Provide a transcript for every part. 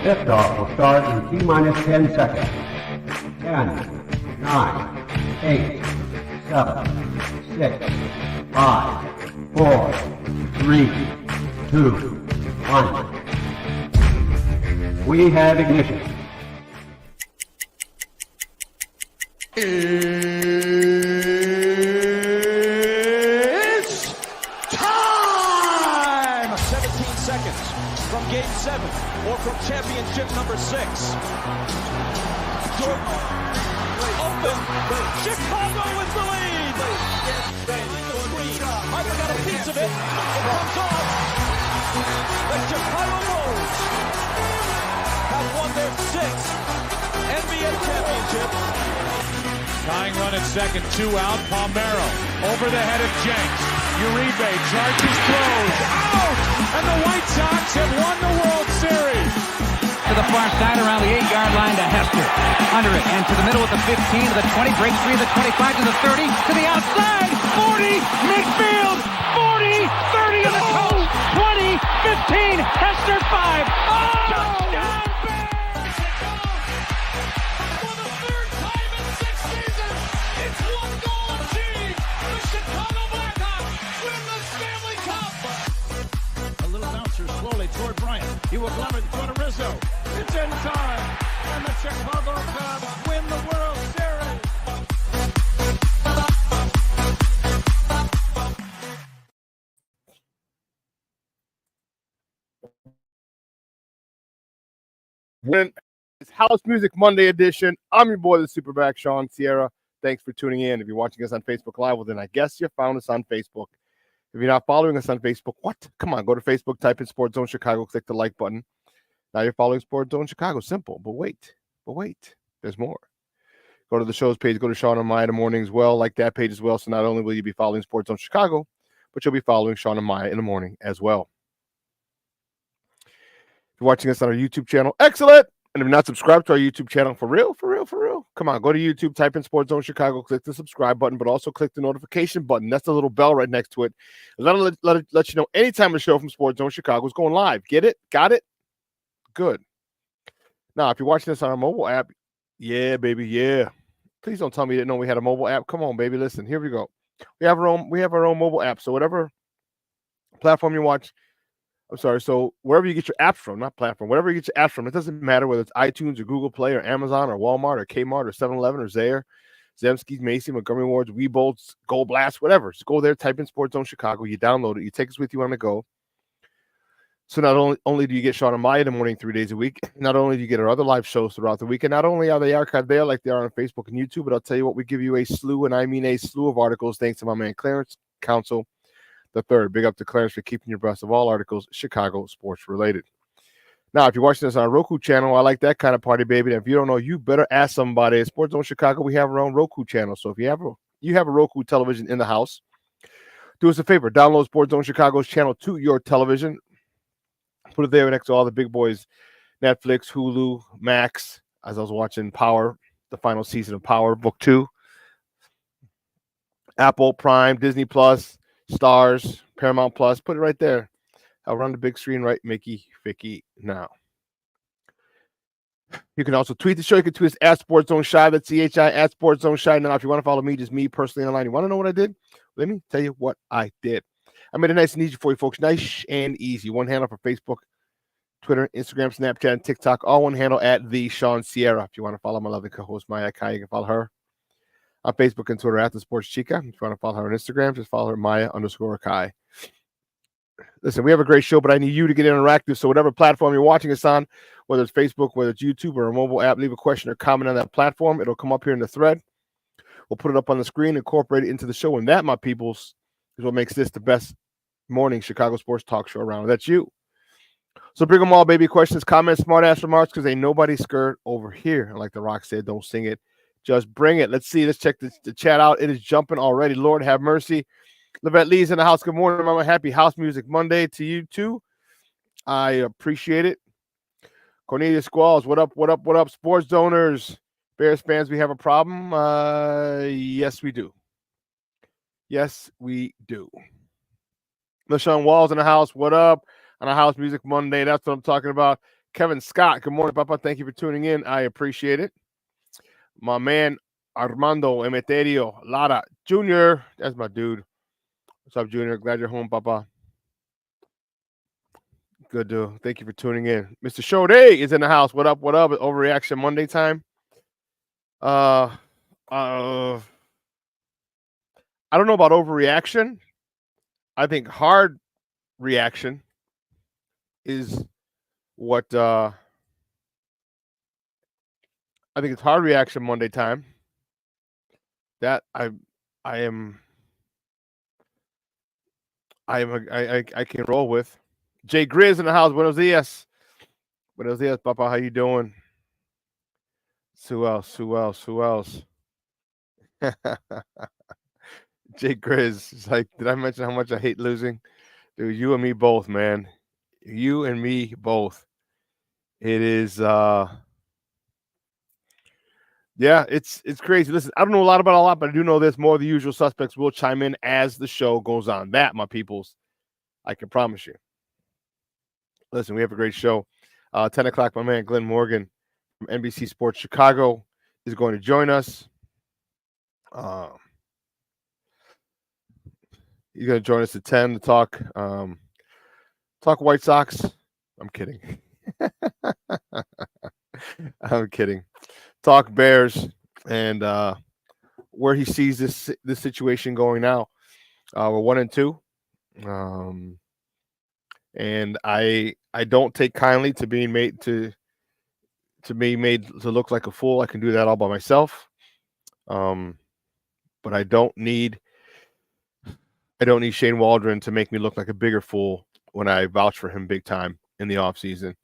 Liftoff will start in T-minus 10 seconds. 10, 9, 8, 7, 6, 5, 4, 3, 2, 1. We have ignition. It's time! 17 seconds from Game 7 or from championship number 6. Jordan open. Chicago with the lead. I've got a piece of it. It comes off. The Chicago Bulls have won their 6th NBA championship. Tying run at second, 2 out. Palmero over the head of Jenks. Uribe charges, throws, out! And the White Sox have won the World Series. To the far side around the 8-yard line to Hester. Under it and to the middle with the 15 to the 20, breaks free of the 25 to the 30, to the outside, 40, midfield, 40, 30 to the coast, 20, 15, Hester 5. Oh! Touchdown! Toward Bryant. He will glove it toward Rizzo. It's in time. And the Chicago Cubs win the World Series. When it's House Music Monday edition, I'm your boy, the SuperBack, Shawn Sierra. Thanks for tuning in. If you're watching us on Facebook Live, well, then I guess you found us on Facebook. If you're not following us on Facebook, what? Come on, go to Facebook, type in Sports Zone Chicago, click the like button. Now you're following Sports Zone Chicago. Simple, but wait, there's more. Go to the show's page, go to Shawn and Maya in the morning as well, like that page as well. So not only will you be following Sports Zone Chicago, but you'll be following Shawn and Maya in the morning as well. If you're watching us on our YouTube channel, excellent. And if you're not subscribed to our YouTube channel, for real, come on, go to YouTube, type in Sports Zone Chicago, click the subscribe button, but also click the notification button. That's the little bell right next to it. Let you know anytime the show from Sports Zone Chicago is going live. Get it? Got it? Good. Now, if you're watching this on our mobile app, yeah, baby, yeah. Please don't tell me you didn't know we had a mobile app. Come on, baby, listen. Here we go. We have our own mobile app. So whatever platform you watch. So wherever you get your apps from, not platform, wherever you get your apps from, it doesn't matter whether it's iTunes or Google Play or Amazon or Walmart or Kmart or 7-Eleven or Zayre, Zemsky's, Macy, Montgomery Ward's, Webolt's, Gold Blast, whatever. Just go there, type in Sports Zone Chicago, you download it, you take us with you on the go. So not only do you get Shawn and Maya in the morning 3 days a week, not only do you get our other live shows throughout the week, and not only are they archived there like they are on Facebook and YouTube, but I'll tell you what, we give you a slew, and I mean a slew of articles, thanks to my man Clarence Council the third. Big up to Clarence for keeping you abreast of all articles Chicago sports related. Now, if you're watching this on our Roku channel, I like that kind of party, baby. And if you don't know, you better ask somebody. At Sports Zone Chicago, we have our own Roku channel. So if you have a Roku television in the house, do us a favor. Download Sports Zone Chicago's channel to your television. Put it there next to all the big boys, Netflix, Hulu, Max. As I was watching Power, the final season of Power, Book 2. Apple, Prime, Disney Plus, Stars, Paramount Plus, put it right there. I'll run the big screen right, Mickey, Vicky, now. You can also tweet the show. You can tweet us at Sports Zone Shy. That's CHI at Sports Zone Shy. Now, if you want to follow me, just me personally online, you want to know what I did? Let me tell you what I did. I made it nice and easy for you folks. Nice and easy. One handle for Facebook, Twitter, Instagram, Snapchat, and TikTok. All one handle at the Shawn Sierra. If you want to follow my lovely co-host, Maya Kai, you can follow her on Facebook and Twitter at the Sports Chica. If you want to follow her on Instagram, just follow her Maya_Kai. Listen, we have a great show, but I need you to get interactive. So whatever platform you're watching us on, whether it's Facebook, whether it's YouTube or a mobile app, leave a question or comment on that platform. It'll come up here in the thread. We'll put it up on the screen, incorporate it into the show. And that, my peoples, is what makes this the best morning Chicago sports talk show around. That's you. So bring them all, baby. Questions, comments, smart-ass remarks, because ain't nobody scared over here. And like The Rock said, don't sing it. Just bring it. Let's see. Let's check the chat out. It is jumping already. Lord have mercy. Levette Lee's in the house. Good morning, Mama. Happy House Music Monday to you, too. I appreciate it. Cornelius Squalls, what up, what up, what up? Sports donors, Bears fans, we have a problem? Yes, we do. Yes, we do. LaShawn Walls in the house. What up? On a House Music Monday. That's what I'm talking about. Kevin Scott, good morning, Papa. Thank you for tuning in. I appreciate it. My man, Armando Emeterio Lara Jr., that's my dude. What's up, Junior? Glad you're home, Papa. Good, dude. Thank you for tuning in. Mr. Shode is in the house. What up? What up? Overreaction Monday time. I don't know about overreaction. I think hard reaction is what I think it's hard reaction Monday time. That I can roll with. Jay Grizz in the house. Buenos dias. Buenos dias, Papa. How you doing? Who else? Jay Grizz is like, did I mention how much I hate losing? Dude, you and me both, man. You and me both. It is yeah, it's crazy. Listen, I don't know a lot, but I do know this. More of the usual suspects will chime in as the show goes on. That, my peoples, I can promise you. Listen, we have a great show. 10 o'clock, my man Glynn Morgan from NBC Sports Chicago is going to join us. He's going to join us at 10 to talk White Sox. I'm kidding. I'm kidding. Talk Bears and where he sees this situation going now. We're 1-2. And I don't take kindly to being made to be made to look like a fool. I can do that all by myself. But I don't need Shane Waldron to make me look like a bigger fool when I vouch for him big time in the offseason.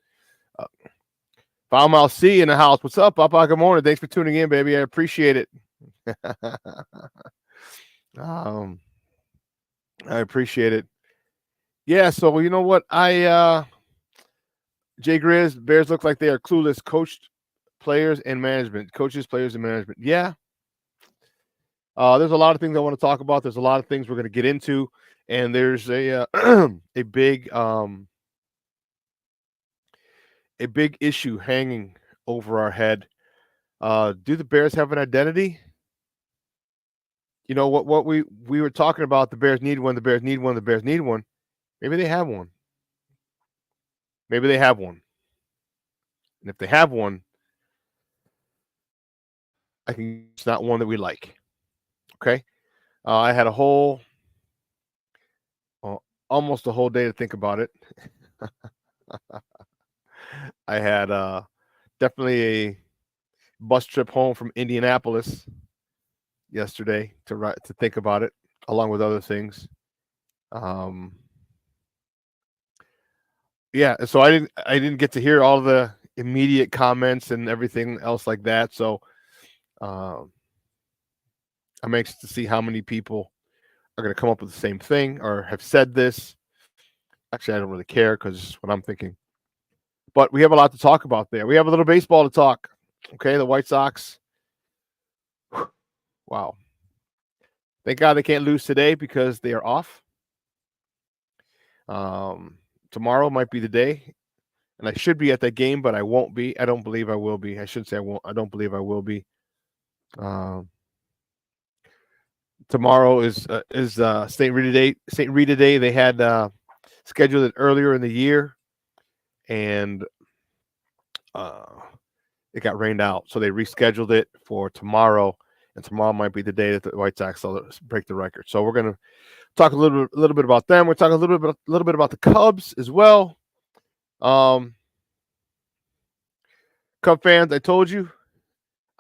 Foul C in the house. What's up, Papa? Good morning. Thanks for tuning in, baby. I appreciate it. I appreciate it. Yeah, so you know what? Jay Grizz, Bears look like they are clueless. Coaches, players, and management. Yeah. There's a lot of things I want to talk about. There's a lot of things we're going to get into, and there's a big issue hanging over our head. Do the Bears have an identity? You know what we were talking about. The Bears need one. Maybe they have one. And if they have one, it's not one that we like. Okay. I had almost a whole day to think about it. I had definitely a bus trip home from Indianapolis yesterday to think about it, along with other things. Yeah, so I didn't get to hear all the immediate comments and everything else like that. So I'm anxious to see how many people are going to come up with the same thing or have said this. Actually, I don't really care because it's what I'm thinking. But we have a lot to talk about there. We have a little baseball to talk. Okay, the White Sox. Wow. Thank God they can't lose today because they are off. Tomorrow might be the day, and I should be at that game, but I won't be. I don't believe I will be. I shouldn't say I won't. I don't believe I will be. Tomorrow is St. Rita Day. St. Rita Day. They had scheduled it earlier in the year, and it got rained out, so they rescheduled it for tomorrow. And tomorrow might be the day that the White Sox break the record. So we're gonna talk a little bit about them. We're talking a little bit about the Cubs as well. Cub fans, I told you,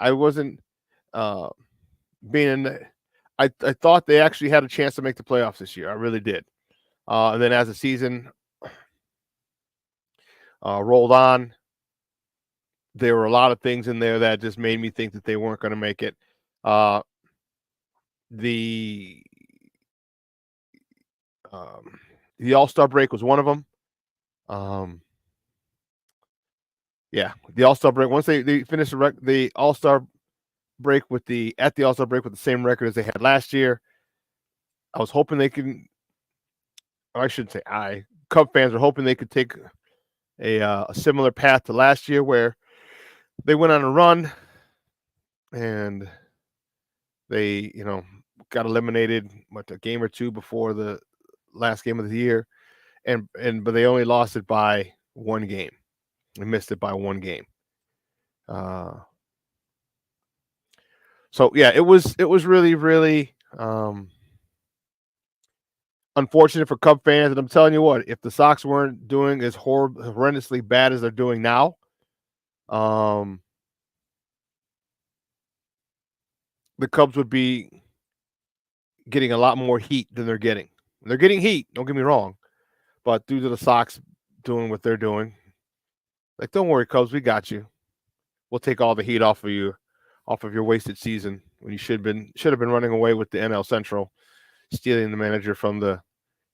I wasn't being. I thought they actually had a chance to make the playoffs this year. I really did. And then as the season rolled on, there were a lot of things in there that just made me think that they weren't going to make it. The All-Star break was one of them. Yeah, the All-Star break. Once they finished the All-Star break with the All-Star break with the same record as they had last year, I was hoping they can. I shouldn't say Cub fans are hoping they could take a similar path to last year where they went on a run and they, got eliminated a game or two before the last game of the year, but they only lost it by one game. They missed it by one game. So yeah, it was really, really unfortunate for Cub fans. And I'm telling you what, if the Sox weren't doing as horrendously bad as they're doing now, the Cubs would be getting a lot more heat than they're getting. They're getting heat, don't get me wrong, but due to the Sox doing what they're doing, like, don't worry, Cubs, we got you. We'll take all the heat off of you, off of your wasted season when you should have been running away with the NL Central, stealing the manager from the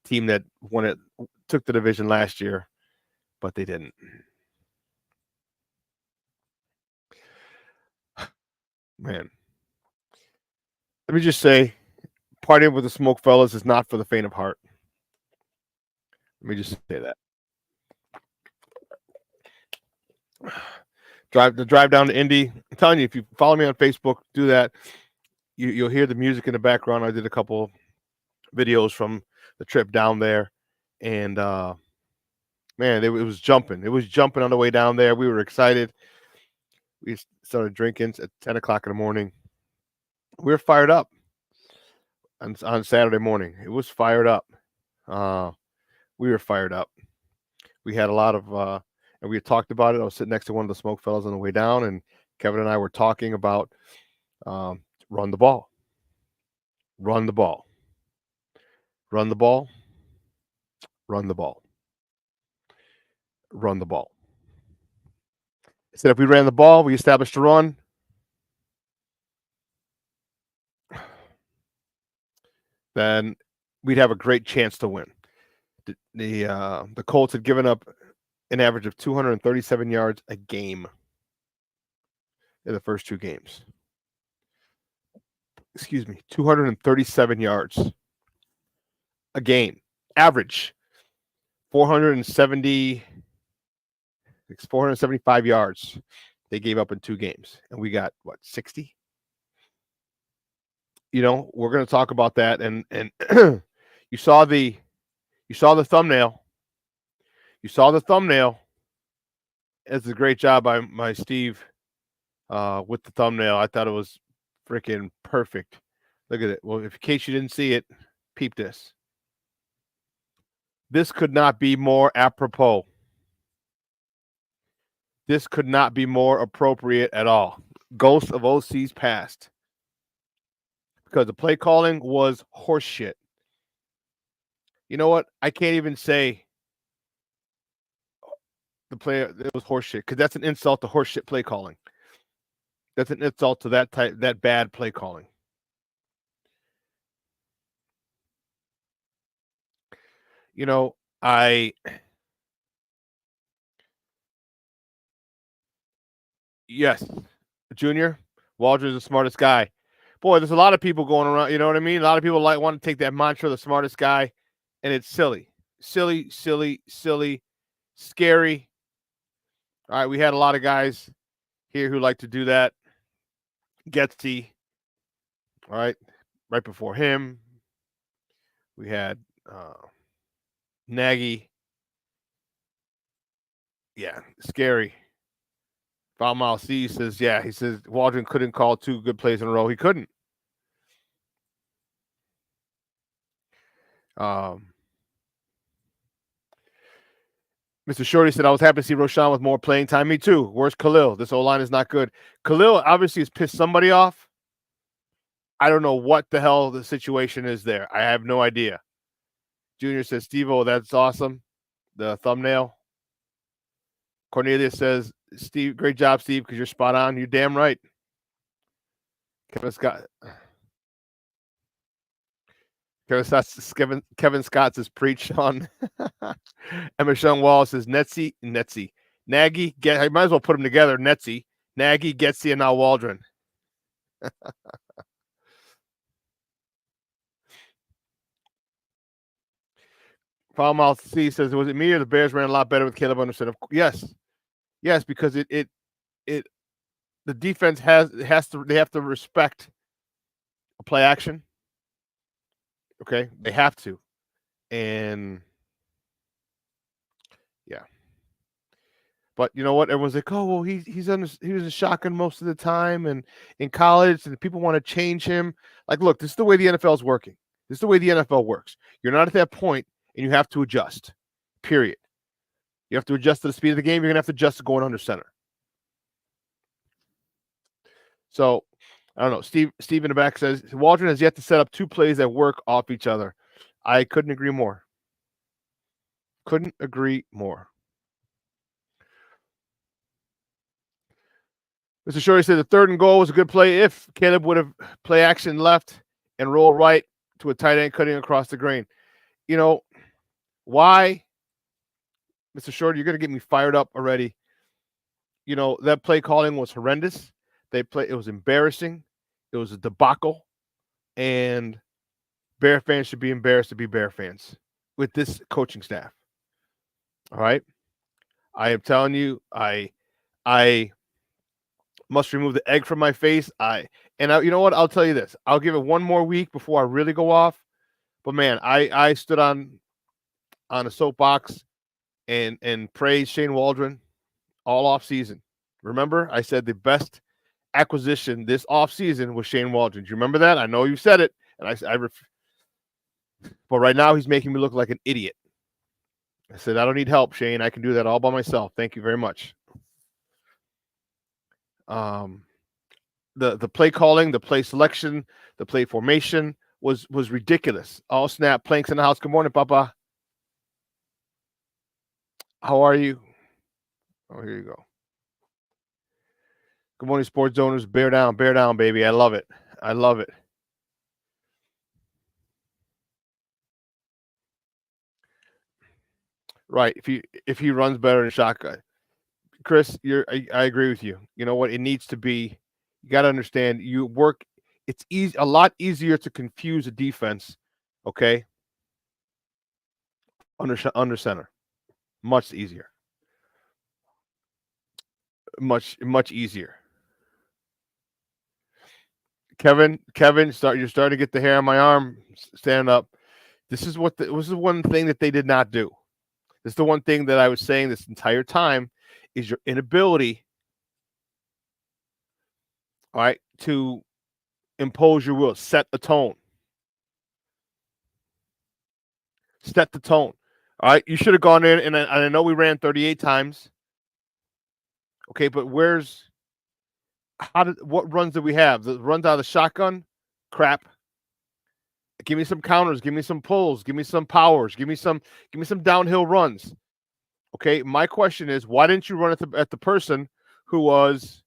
team that took the division last year, but they didn't. Man, let me just say, partying with the Smoke Fellas is not for the faint of heart. Let me just say that. Drive down to Indy. I'm telling you, if you follow me on Facebook, do that. You'll hear the music in the background. I did a couple videos from the trip down there, and man, it was jumping. It was jumping on the way down there. We were excited. We started drinking at 10 o'clock in the morning. We were fired up on Saturday morning. It was fired up. We were fired up. We had a lot of, and we had talked about it. I was sitting next to one of the Smoke Fellas on the way down, and Kevin and I were talking about run the ball. Run the ball. Run the ball. Run the ball. Run the ball. I said if we ran the ball, we established a run. Then we'd have a great chance to win. The Colts had given up an average of 237 yards a game in the first two games. Excuse me, 237 yards a game. Average 475 yards they gave up in two games. And we got, 60? We're going to talk about that. And you saw the thumbnail. You saw the thumbnail. It's a great job by my Steve with the thumbnail. I thought it was freaking perfect. Look at it. Well, in case you didn't see it, peep this. This could not be more apropos. This could not be more appropriate at all. Ghosts of OC's past. Because the play calling was horseshit. You know what? I can't even say it was horseshit, because that's an insult to horseshit play calling. That's an insult to that bad play calling. Yes, Junior, Waldron's the smartest guy. Boy, there's a lot of people going around, you know what I mean? A lot of people want to take that mantra, the smartest guy, and it's silly. Silly, scary. All right, we had a lot of guys here who like to do that. Getsy, all right, right before him, we had Nagy. Yeah, scary. Foul C says, yeah, he says Waldron couldn't call two good plays in a row. He couldn't. Mr. Shorty said, I was happy to see Roshan with more playing time. Me too. Where's Khalil? This O-line is not good. Khalil obviously has pissed somebody off. I don't know what the hell the situation is there. I have no idea. Junior says, Steve-O, that's awesome. The thumbnail. Cornelius says, Steve, great job, Steve, because you're spot on. You're damn right. Kevin Scott says, preach, Shawn. Emma Sean Wall says, Netsy. Nagy, I might as well put them together. Netsy, Nagy, Getsy, and now Waldron. Foulmouth C says, was it me or the Bears ran a lot better with Caleb under center? Yes. Yes, because it the defense they have to respect a play action. Okay? They have to. And yeah. But you know what? Everyone's like, oh well, he was a shotgun most of the time and in college, and people want to change him. Like, look, this is the way the NFL is working. This is the way the NFL works. You're not at that point, and you have to adjust. Period. You have to adjust to the speed of the game. You're gonna have to adjust to going under center. So I don't know. Steve in the back says Waldron has yet to set up two plays that work off each other. I couldn't agree more. Couldn't agree more. Mr. Shorty said the 3rd and goal was a good play if Caleb would have play action left and roll right to a tight end cutting across the grain. You know, why, Mr. Shorty, you're going to get me fired up already. You know, that play calling was horrendous. It was embarrassing. It was a debacle. And Bear fans should be embarrassed to be Bear fans with this coaching staff. All right? I am telling you, I must remove the egg from my face. You know what? I'll tell you this. I'll give it one more week before I really go off. But man, I stood on a soapbox and praised Shane Waldron all off season. Remember, I said the best acquisition this off season was Shane Waldron. Do you remember that? I know you said it, and but right now he's making me look like an idiot. I said I don't need help, Shane. I can do that all by myself. Thank you very much. The play calling, the play selection, the play formation was ridiculous. All snap, Planks in the house. Good morning, Papa. How are you? Oh, here you go. Good morning, sports owners. Bear down, baby. I love it. I love it. Right. If he runs better than shotgun. Chris, I agree with you. You know what? It needs to be. You got to understand. It's a lot easier to confuse a defense. Okay. Under center, much easier. Much easier. Kevin, you're starting to get the hair on my arm stand up. This is one thing that they did not do. This is the one thing that I was saying this entire time is your inability, all right, to impose your will, set the tone. Set the tone. All right, you should have gone in, and I know we ran 38 times. Okay, but what runs did we have? The runs out of the shotgun? Crap. Give me some counters, give me some pulls, give me some powers, give me some downhill runs. Okay, my question is, why didn't you run at the person who was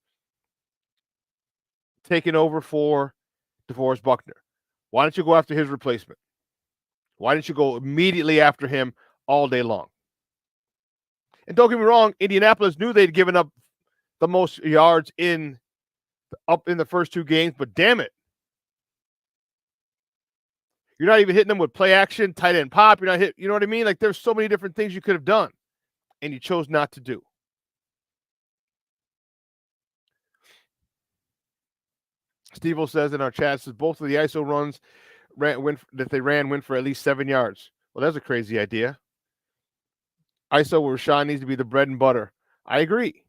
taking over for DeForest Buckner? Why didn't you go after his replacement? Why didn't you go immediately after him all day long? And don't get me wrong, Indianapolis knew they'd given up the most yards up in the first two games, but damn it. You're not even hitting them with play action, tight end pop. You're not hit. You know what I mean? Like, there's so many different things you could have done, and you chose not to do. Steve-O says in our chat, says both of the ISO runs that they ran went for at least 7 yards. Well, that's a crazy idea. ISO where Shawn needs to be the bread and butter. I agree.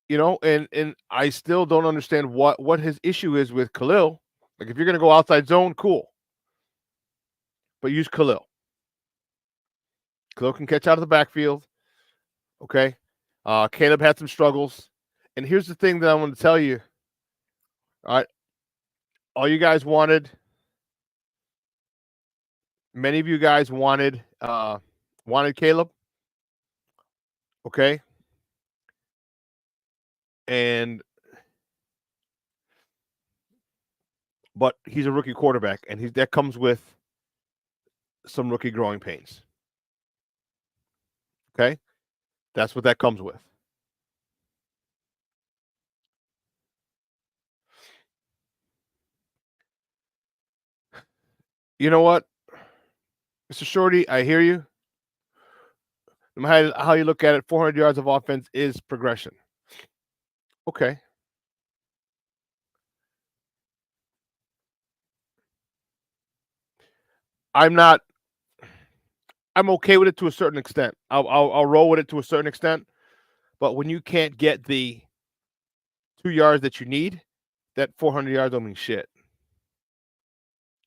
You know, and I still don't understand what his issue is with Khalil. Like, if you're going to go outside zone, cool. But use Khalil. Khalil can catch out of the backfield. Okay. Caleb had some struggles. And here's the thing that I want to tell you. All right. All you guys wanted, many of you guys wanted Caleb. Okay. But he's a rookie quarterback, and that comes with some rookie growing pains. Okay? That's what that comes with. You know what? Mr. Shorty, I hear you. No matter how you look at it, 400 yards of offense is progression. Okay. I'm okay with it to a certain extent. I'll roll with it to a certain extent. But when you can't get the 2 yards that you need, that 400 yards don't mean shit.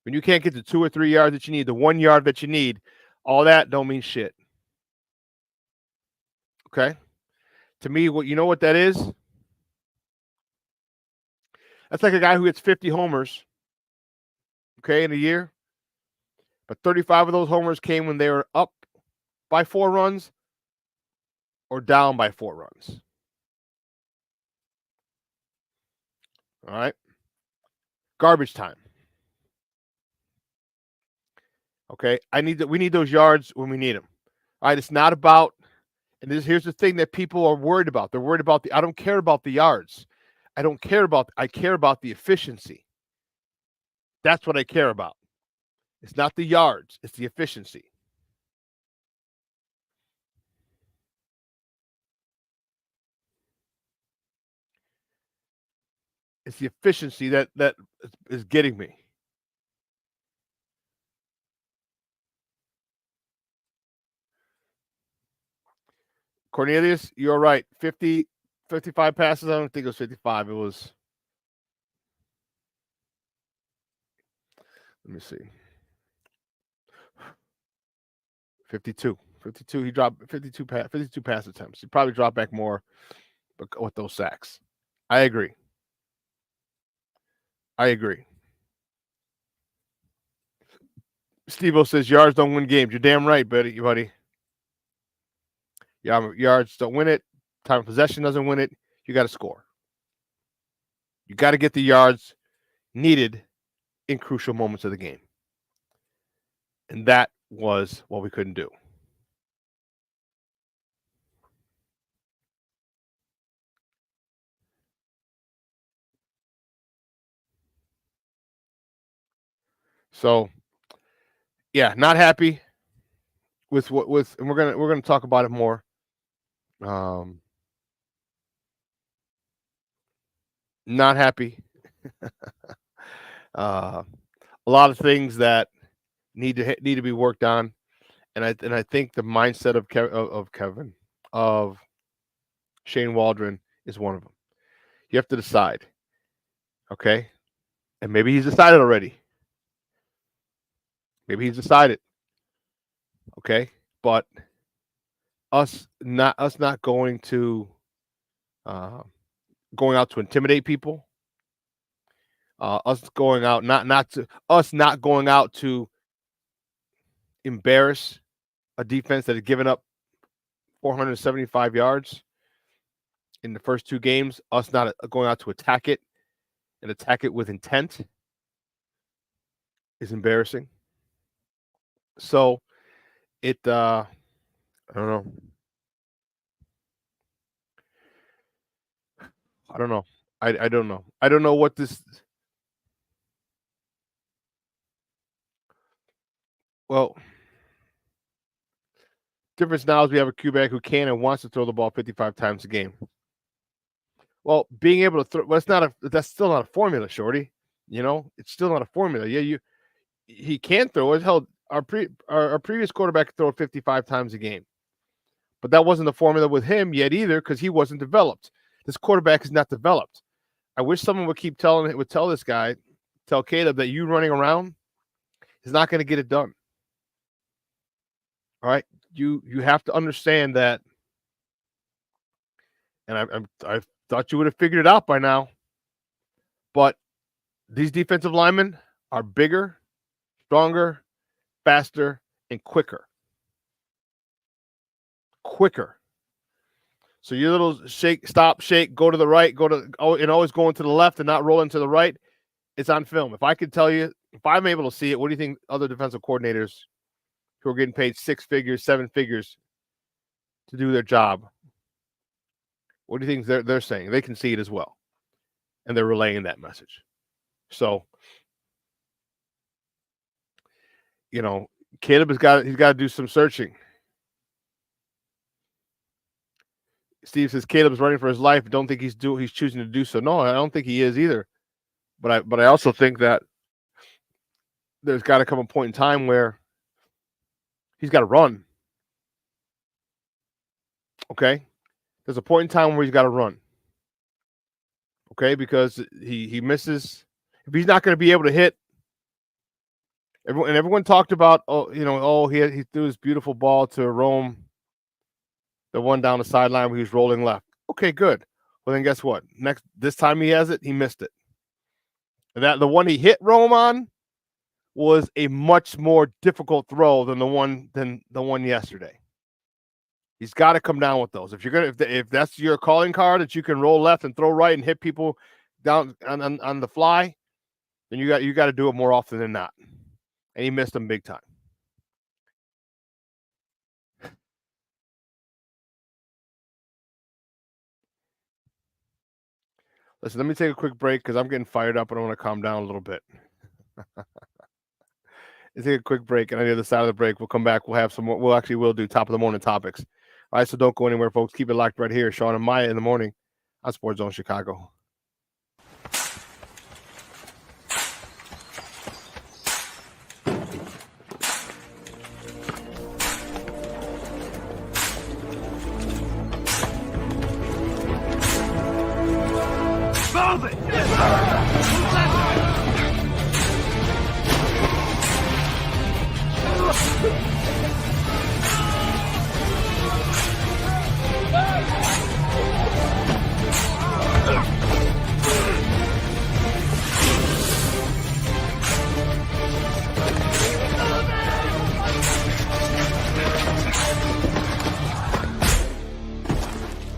When you can't get the 2 or 3 yards that you need, the 1 yard that you need, all that don't mean shit. Okay? To me, you know what that is? That's like a guy who hits 50 homers, okay, in a year. But 35 of those homers came when they were up by 4 runs or down by 4 runs. All right? Garbage time. Okay? We need those yards when we need them. All right? It's not about, and here's the thing that people are worried about. They're worried about I don't care about the yards. I care about the efficiency. That's what I care about. It's not the yards, it's the efficiency. It's the efficiency that is getting me. Cornelius, you're right. 55 passes. I don't think it was 55. It was, let me see. 52. He dropped 52 pass attempts. He probably dropped back more with those sacks. I agree. Steve-O says yards don't win games. You're damn right, buddy. Yards don't win it. Time of possession doesn't win it. You got to score. You got to get the yards needed in crucial moments of the game. And that was what we couldn't do. So, yeah, not happy with and we're gonna talk about it more. Not happy. A lot of things that need to be worked on, and I think the mindset of Shane Waldron is one of them. You have to decide, okay, and maybe he's decided already. Okay, but us not going out to intimidate people. Us not going out to embarrass a defense that had given up 475 yards in the first 2 games. Us not going out to attack it and attack it with intent is embarrassing. So I don't know. I don't know. I don't know. I don't know what this. Well, difference now is we have a quarterback who can and wants to throw the ball 55 times a game. Well, being able to throw, that's still not a formula, Shorty. You know, it's still not a formula. Yeah, he can throw it. Hell, our previous quarterback could throw it 55 times a game. But that wasn't the formula with him yet either, because he wasn't developed. This quarterback is not developed. I wish someone would tell Caleb that you running around is not going to get it done. All right, you have to understand that, and I thought you would have figured it out by now. But these defensive linemen are bigger, stronger, faster, and quicker. So your little shake, stop, shake, go to the right, and always going to the left and not rolling to the right, it's on film. If I could tell you, if I'm able to see it, what do you think other defensive coordinators who are getting paid 6 figures, 7 figures to do their job, what do you think they're saying? They can see it as well. And they're relaying that message. So, Caleb he's got to do some searching. Steve says Caleb's running for his life. Don't think he's choosing to do so. No, I don't think he is either. But I also think that there's got to come a point in time where he's got to run. Okay? There's a point in time where he's got to run. Okay? Because he misses. If he's not going to be able to hit, everyone talked about, he threw his beautiful ball to Rome, the one down the sideline where he was rolling left. Okay, good. Well, then guess what? This time he has it, he missed it. And the one he hit Rome on was a much more difficult throw than the one yesterday. He's got to come down with those. If that's your calling card that you can roll left and throw right and hit people down on the fly, then you got to do it more often than not. And he missed them big time. Listen, let me take a quick break because I'm getting fired up and I want to calm down a little bit. Let's take a quick break, and on the other side of the break, we'll come back. We'll have some more. We'll do top of the morning topics. All right, so don't go anywhere, folks. Keep it locked right here. Shawn and Maya in the morning on Sports Zone Chicago.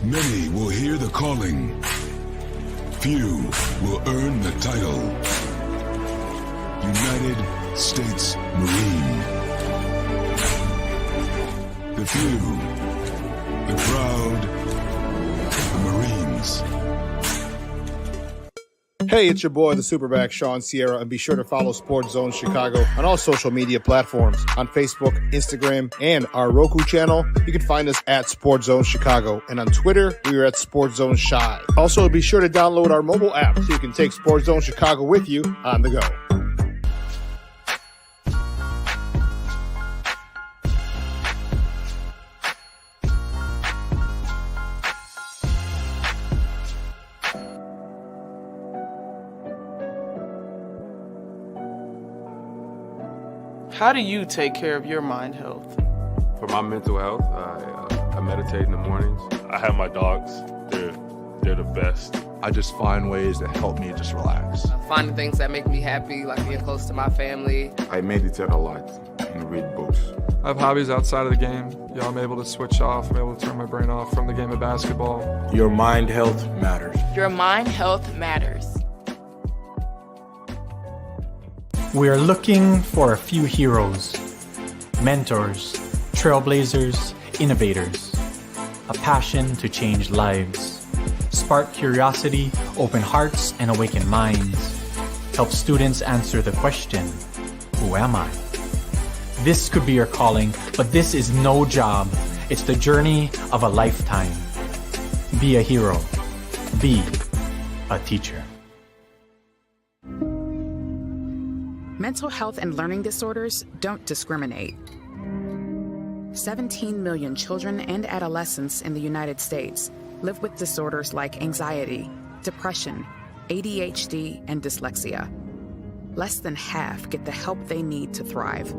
Many will hear the calling. Few will earn the title. United States Marine. The few, the proud, the Marines. Hey, it's your boy, the SuperBack, Shawn Sierra, and be sure to follow Sports Zone Chicago on all social media platforms, on Facebook, Instagram, and our Roku channel. You can find us at Sports Zone Chicago, and on Twitter, we are at Sports Zone Shy. Also, be sure to download our mobile app so you can take Sports Zone Chicago with you on the go. How do you take care of your mind health? For my mental health, I meditate in the mornings. I have my dogs. They're the best. I just find ways that help me just relax. Finding things that make me happy, like being close to my family. I meditate a lot and read books. I have hobbies outside of the game. I'm able to switch off. I'm able to turn my brain off from the game of basketball. Your mind health matters. Your mind health matters. We are looking for a few heroes, mentors, trailblazers, innovators, a passion to change lives, spark curiosity, open hearts, and awaken minds, help students answer the question, who am I? This could be your calling, but this is no job. It's the journey of a lifetime. Be a hero. Be a teacher. Mental health and learning disorders don't discriminate. 17 million children and adolescents in the United States live with disorders like anxiety, depression, ADHD, and dyslexia. Less than half get the help they need to thrive.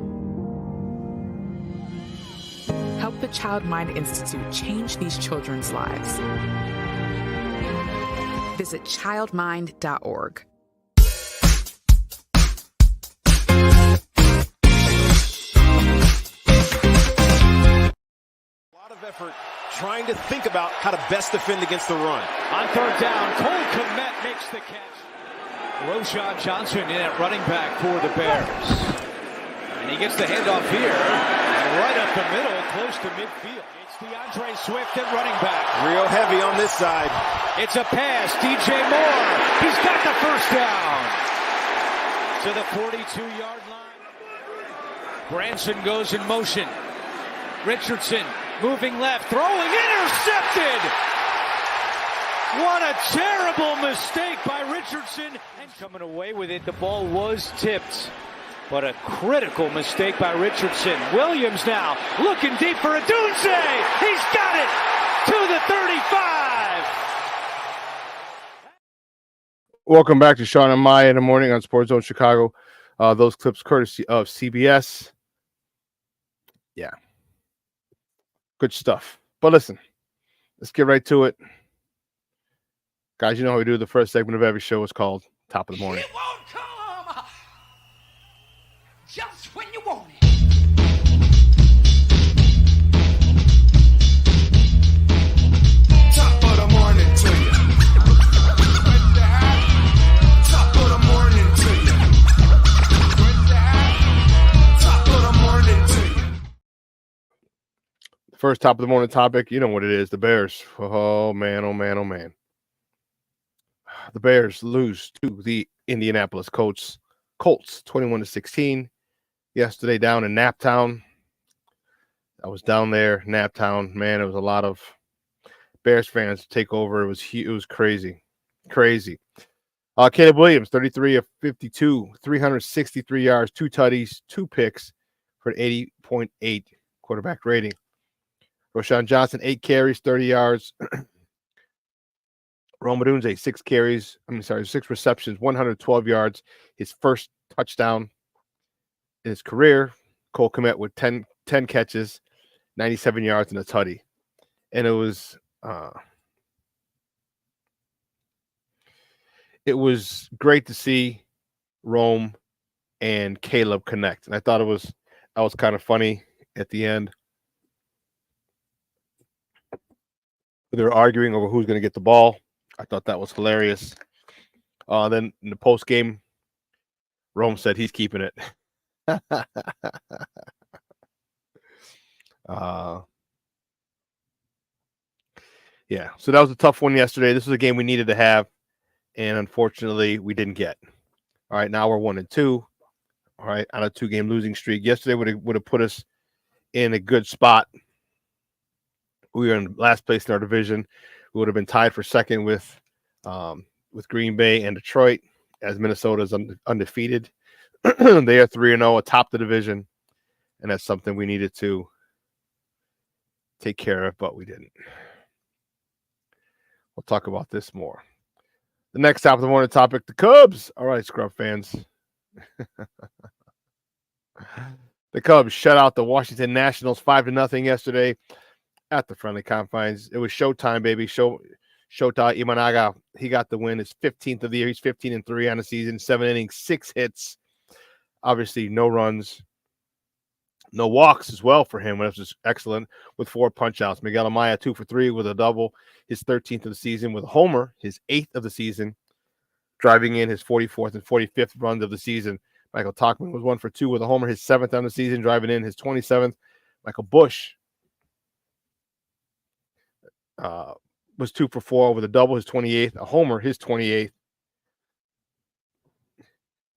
Help the Child Mind Institute change these children's lives. Visit childmind.org. Effort trying to think about how to best defend against the run. On third down, Cole Kmet makes the catch. Roshan Johnson in at running back for the Bears. And he gets the handoff here. And right up the middle, close to midfield. It's DeAndre Swift at running back. Real heavy on this side. It's a pass. DJ Moore. He's got the first down. To the 42-yard line. Branson goes in motion. Richardson moving left, throwing, intercepted! What a terrible mistake by Richardson. And coming away with it, the ball was tipped. But a critical mistake by Richardson. Williams now looking deep for Adunze. He's got it to the 35. Welcome back to Shawn and Maya in the morning on Sports Zone Chicago. Those clips courtesy of CBS. Yeah. Good stuff. But listen, let's get right to it. Guys, you know how we do the first segment of every show is called Top of the Morning. It won't come just when you want it. Top of the morning to you. Top of the morning to you. Top of the morning to you. First top of the morning topic, you know what it is, the Bears. Oh, man, oh, man, oh, man. The Bears lose to the Indianapolis Colts 21-16 yesterday down in Naptown. I was down there, Naptown. Man, it was a lot of Bears fans take over. It was crazy. Caleb Williams, 33 of 52, 363 yards, 2 tutties, 2 picks for an 80.8 quarterback rating. Roschon Johnson, 8 carries, 30 yards. Rome Odunze, 6 receptions, 112 yards. His first touchdown in his career. Cole Kmet with 10 catches, 97 yards and a tutty. And it was great to see Rome and Caleb connect. And I thought that was kind of funny at the end. They were arguing over who's going to get the ball. I thought that was hilarious. Then in the post game, Rome said he's keeping it. Yeah, so that was a tough one yesterday. This was a game we needed to have, and unfortunately, we didn't get. All right, now we're 1-2. All right, on a 2-game losing streak. Yesterday would have put us in a good spot. We were in last place in our division. We would have been tied for second with Green Bay and Detroit, as Minnesota is undefeated. They are 3-0 atop the division, and that's something we needed to take care of, but we didn't. We'll talk about this more. The next top of the morning topic, the Cubs. All right, Scrub fans. The Cubs shut out the Washington Nationals 5-0 yesterday at the friendly confines. It was showtime, baby. Shota Imanaga, he got the win. His 15th of the year. He's 15-3 on the season, 7 innings, 6 hits. Obviously, no runs, no walks as well for him, which is excellent, with 4 punch-outs. Miguel Amaya, 2 for 3 with a double, his 13th of the season with a homer, his 8th of the season, driving in his 44th and 45th runs of the season. Michael Tauchman was 1 for 2 with a homer, his 7th on the season, driving in his 27th. Michael Busch was 2 for 4 with a double, his 28th, a homer, his 28th,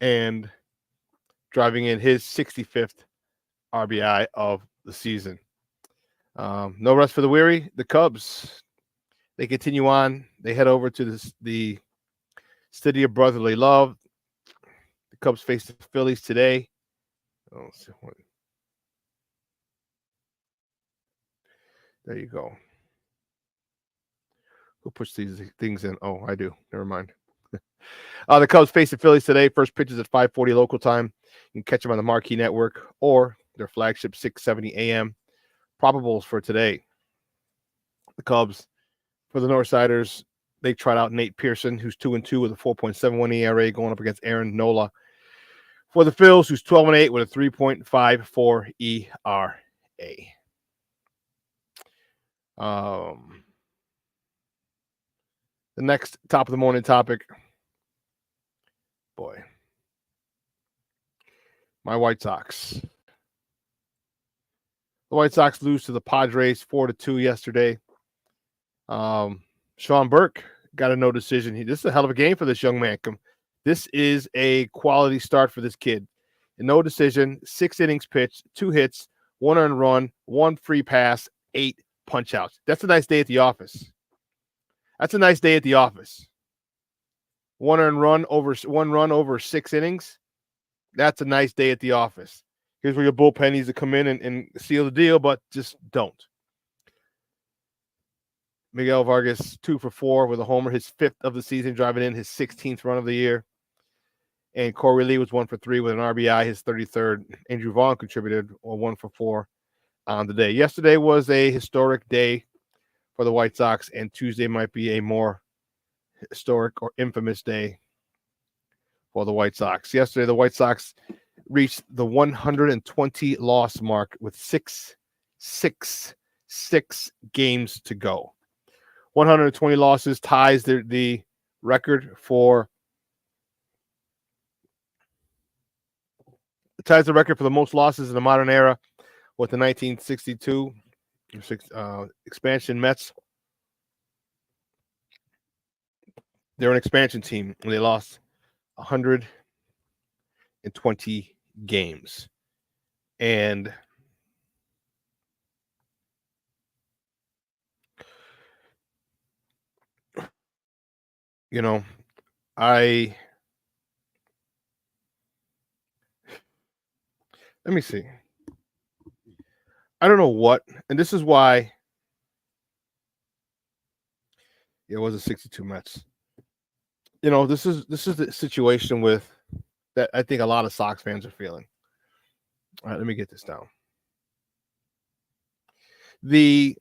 and driving in his 65th RBI of the season. No rest for the weary. The Cubs, they continue on. They head over to the city of brotherly love. The Cubs face the Phillies today. There you go. Who puts these things in? Oh, I do. Never mind. The Cubs face the Phillies today. First pitch is at 5:40 local time. You can catch them on the Marquee Network or their flagship 6:70 a.m. Probables for today. The Cubs, for the Northsiders, they tried out Nate Pearson, who's 2-2 with a 4.71 ERA, going up against Aaron Nola. For the Phils, who's 12-8 with a 3.54 ERA. The next top of the morning topic, boy, my White Sox. The White Sox lose to the Padres 4-2 yesterday. Sean Burke got a no decision. This is a hell of a game for this young man. This is a quality start for this kid. no decision, 6 innings pitched, 2 hits, 1 earned run, 1 free pass, 8 punch outs. That's a nice day at the office. That's a nice day at the office. 1 earned run over 6 innings. That's a nice day at the office. Here's where your bullpen needs to come in and seal the deal, but just don't. Miguel Vargas, 2 for 4 with a homer, his 5th of the season, driving in his 16th run of the year. And Corey Lee was 1 for 3 with an RBI, his 33rd. Andrew Vaughn contributed 1 for 4 on the day. Yesterday was a historic day for the White Sox, and Tuesday might be a more historic or infamous day for the White Sox. Yesterday, the White Sox reached the 120 loss mark with six games to go. 120 losses ties the record for the most losses in the modern era with the 1962 expansion Mets. They're an expansion team, and they lost 120 games. And you know, let me see. I don't know what, and this is why it was a 62 Mets. You know, this is the situation with that I think a lot of Sox fans are feeling. All right, let me get this down. The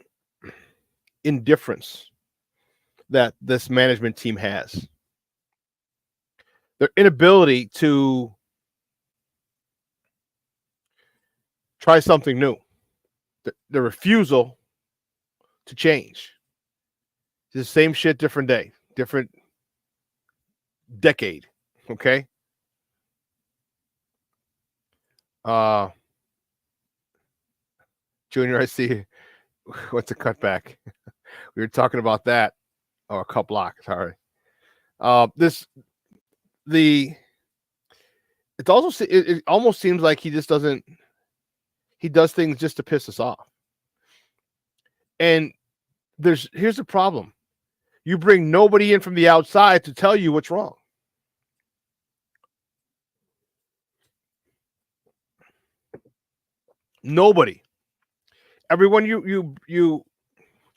indifference that this management team has, their inability to try something new, the refusal to change. It's the same shit, different day, different decade. Okay. Junior, I see. What's a cutback? We were talking about that. Oh, a cut block. Sorry. It almost seems like he just doesn't. He does things just to piss us off. And here's the problem. You bring nobody in from the outside to tell you what's wrong. Nobody. Everyone you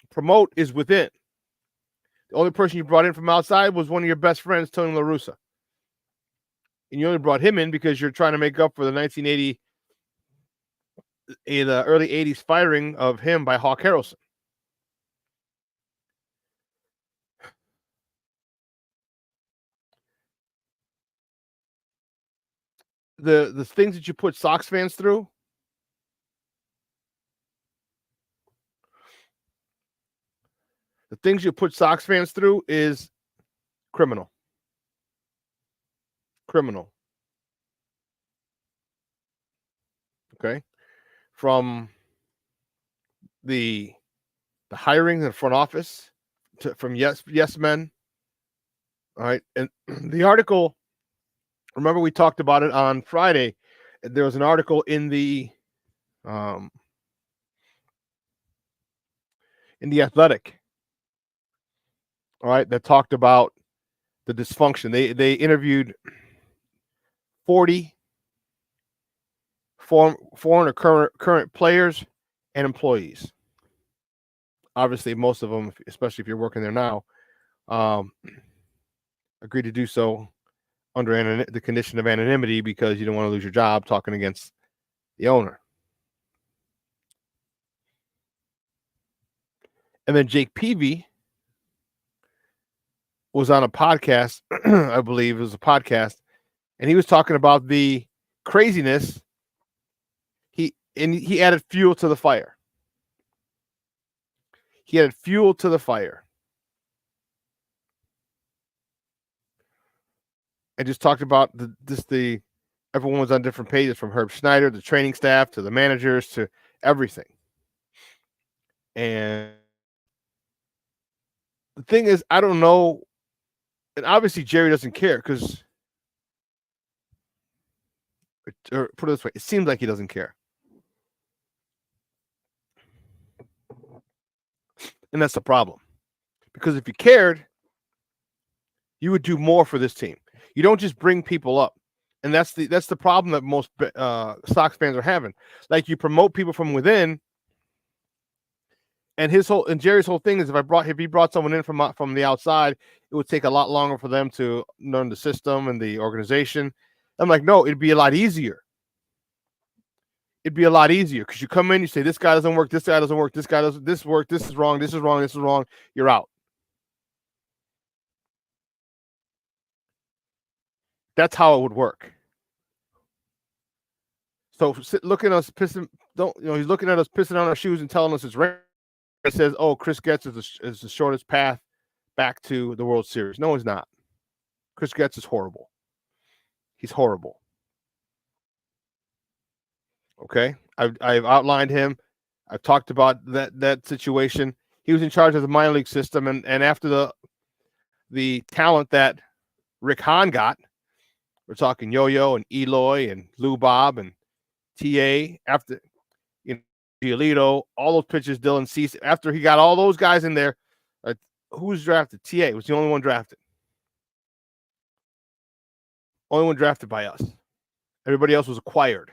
promote is within. The only person you brought in from outside was one of your best friends, Tony La Russa. And you only brought him in because you're trying to make up for the 1980, the early 80s firing of him by Hawk Harrelson. The things that you put Sox fans through, is criminal. Criminal. Okay? From the hiring in the front office from yes men. All right. And the article, remember we talked about it on Friday. There was an article in the Athletic, all right, that talked about the dysfunction. They interviewed 40 foreign or current players and employees. Obviously, most of them, especially if you're working there now, agreed to do so under the condition of anonymity because you don't want to lose your job talking against the owner. And then Jake Peavy was on a podcast, I believe it was a podcast, and he was talking about the craziness. He added fuel to the fire. He added fuel to the fire. And just talked about everyone was on different pages, from Herb Schneider, the training staff, to the managers, to everything. And the thing is, I don't know, and obviously Jerry doesn't care because Or put it this way, it seems like he doesn't care. And that's the problem. Because if you cared, you would do more for this team. You don't just bring people up. And that's the problem that most Sox fans are having. Like, you promote people from within, and Jerry's whole thing is if he brought someone in from the outside, it would take a lot longer for them to learn the system and the organization. I'm like, no, it'd be a lot easier. It'd be a lot easier because you come in, you say, this guy doesn't work, this guy doesn't work, this guy doesn't, this work, this is wrong, this is wrong, this is wrong. You're out. That's how it would work. So looking at us pissing, he's looking at us pissing on our shoes and telling us it's raining. It says, oh, Chris Getz is the shortest path back to the World Series. No, he's not. Chris Getz is horrible. He's horrible. Okay, I've outlined him. I've talked about that situation. He was in charge of the minor league system, and after the talent that Rick Hahn got, we're talking Yo-Yo and Eloy and Lou Bob and TA. After Giolito, all those pitchers, Dylan Cease. After he got all those guys in there, who was drafted? TA was the only one drafted. Only one drafted by us. Everybody else was acquired.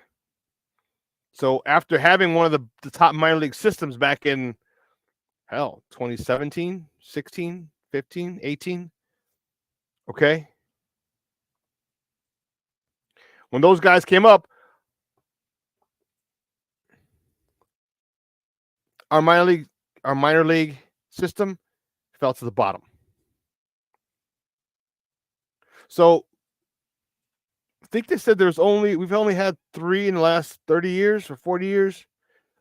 So after having one of the top minor league systems back in, 2017, 16, 15, 18, okay? When those guys came up, our minor league system fell to the bottom. So I think they said we've only had 3 in the last 30 years or 40 years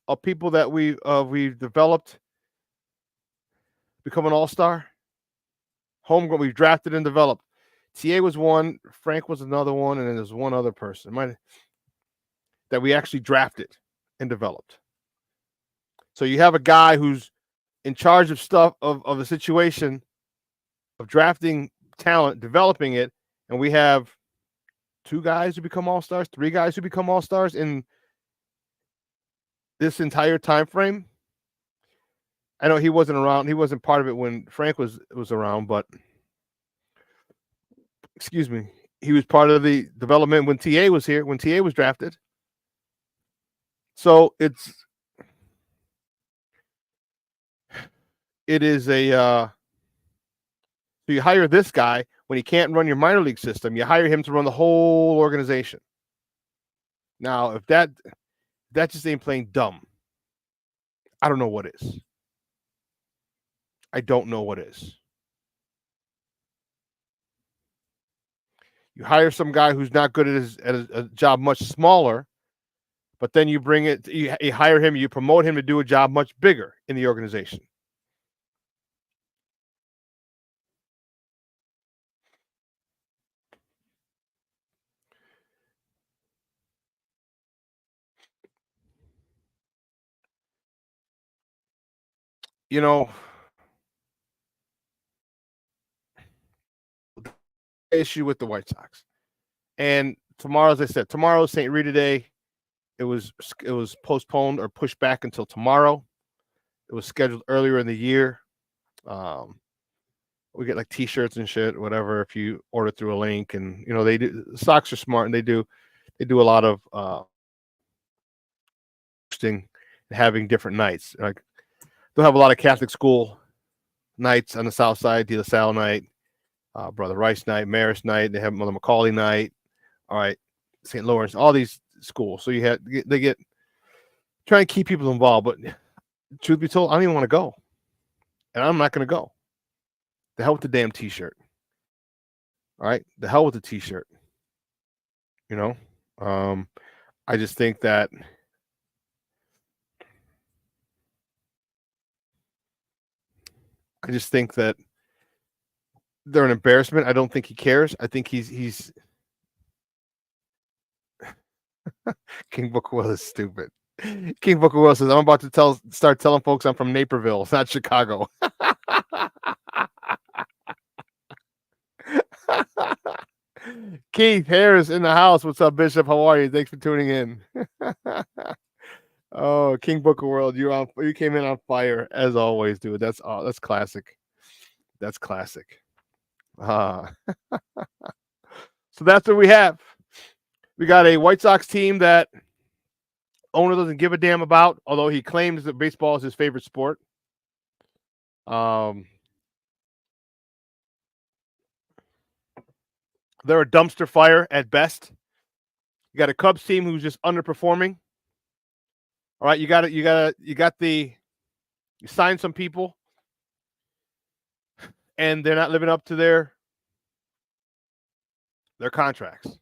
of people that we've developed become an all-star. Homegrown, we've drafted and developed. TA was one, Frank was another one, and then there's one other person that we actually drafted and developed. So you have a guy who's in charge of stuff of the situation of drafting talent, developing it, and we have 2 guys who become all-stars, 3 guys who become all-stars in this entire time frame. I know he wasn't around. He wasn't part of it when Frank was around, but excuse me, he was part of the development when TA was here, when TA was drafted. So it is so you hire this guy when he can't run your minor league system, you hire him to run the whole organization. Now, if that just ain't plain dumb, I don't know what is. I don't know what is. You hire some guy who's not good at a job much smaller, but then you hire him, you promote him to do a job much bigger in the organization. Issue with the White Sox. And tomorrow, as I said, tomorrow's St. Rita Day. It was postponed or pushed back until tomorrow. It was scheduled earlier in the year. We get like T-shirts and shit, whatever, if you order through a link. And they do. The Sox are smart, and they do a lot of hosting and having different nights. Like they'll have a lot of Catholic school nights on the South Side, De La Salle night, Brother Rice night, Marist night. They have Mother Macaulay night. All right, St. Lawrence, all these schools. So they get try and keep people involved. But truth be told, I don't even want to go, and I'm not going to go. The hell with the damn T-shirt. All right, the hell with the T-shirt. I just think that they're an embarrassment. I don't think he cares. I think he's King Booker Will is stupid. King Booker Will says, I'm about to start telling folks I'm from Naperville, not Chicago. Keith Harris in the house. What's up, Bishop? How are you? Thanks for tuning in. Oh, King Booker World, you came in on fire as always, dude. That's classic. That's classic. So that's what we have. We got a White Sox team that owner doesn't give a damn about, although he claims that baseball is his favorite sport. They're a dumpster fire at best. You got a Cubs team who's just underperforming. All right, you signed some people, and they're not living up to their contracts.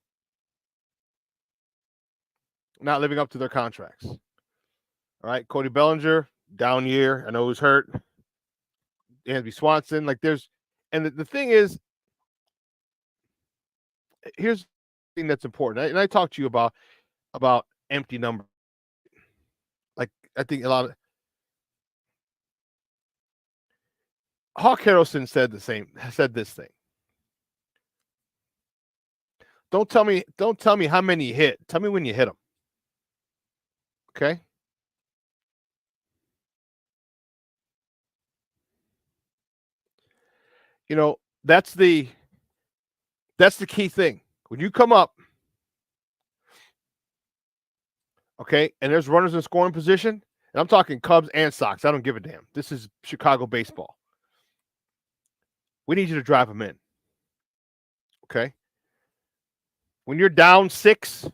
Not living up to their contracts. All right, Cody Bellinger, down year. I know he's hurt. Anthony Swanson, the thing is, here's the thing that's important. And I talked to you about empty numbers. Like, I think a lot of Hawk Harrelson said this thing. Don't tell me how many you hit. Tell me when you hit them. Okay? You know, that's the key thing. When you come up, okay, and there's runners in scoring position, and I'm talking Cubs and Sox. I don't give a damn. This is Chicago baseball. We need you to drive them in. Okay? When you're down 6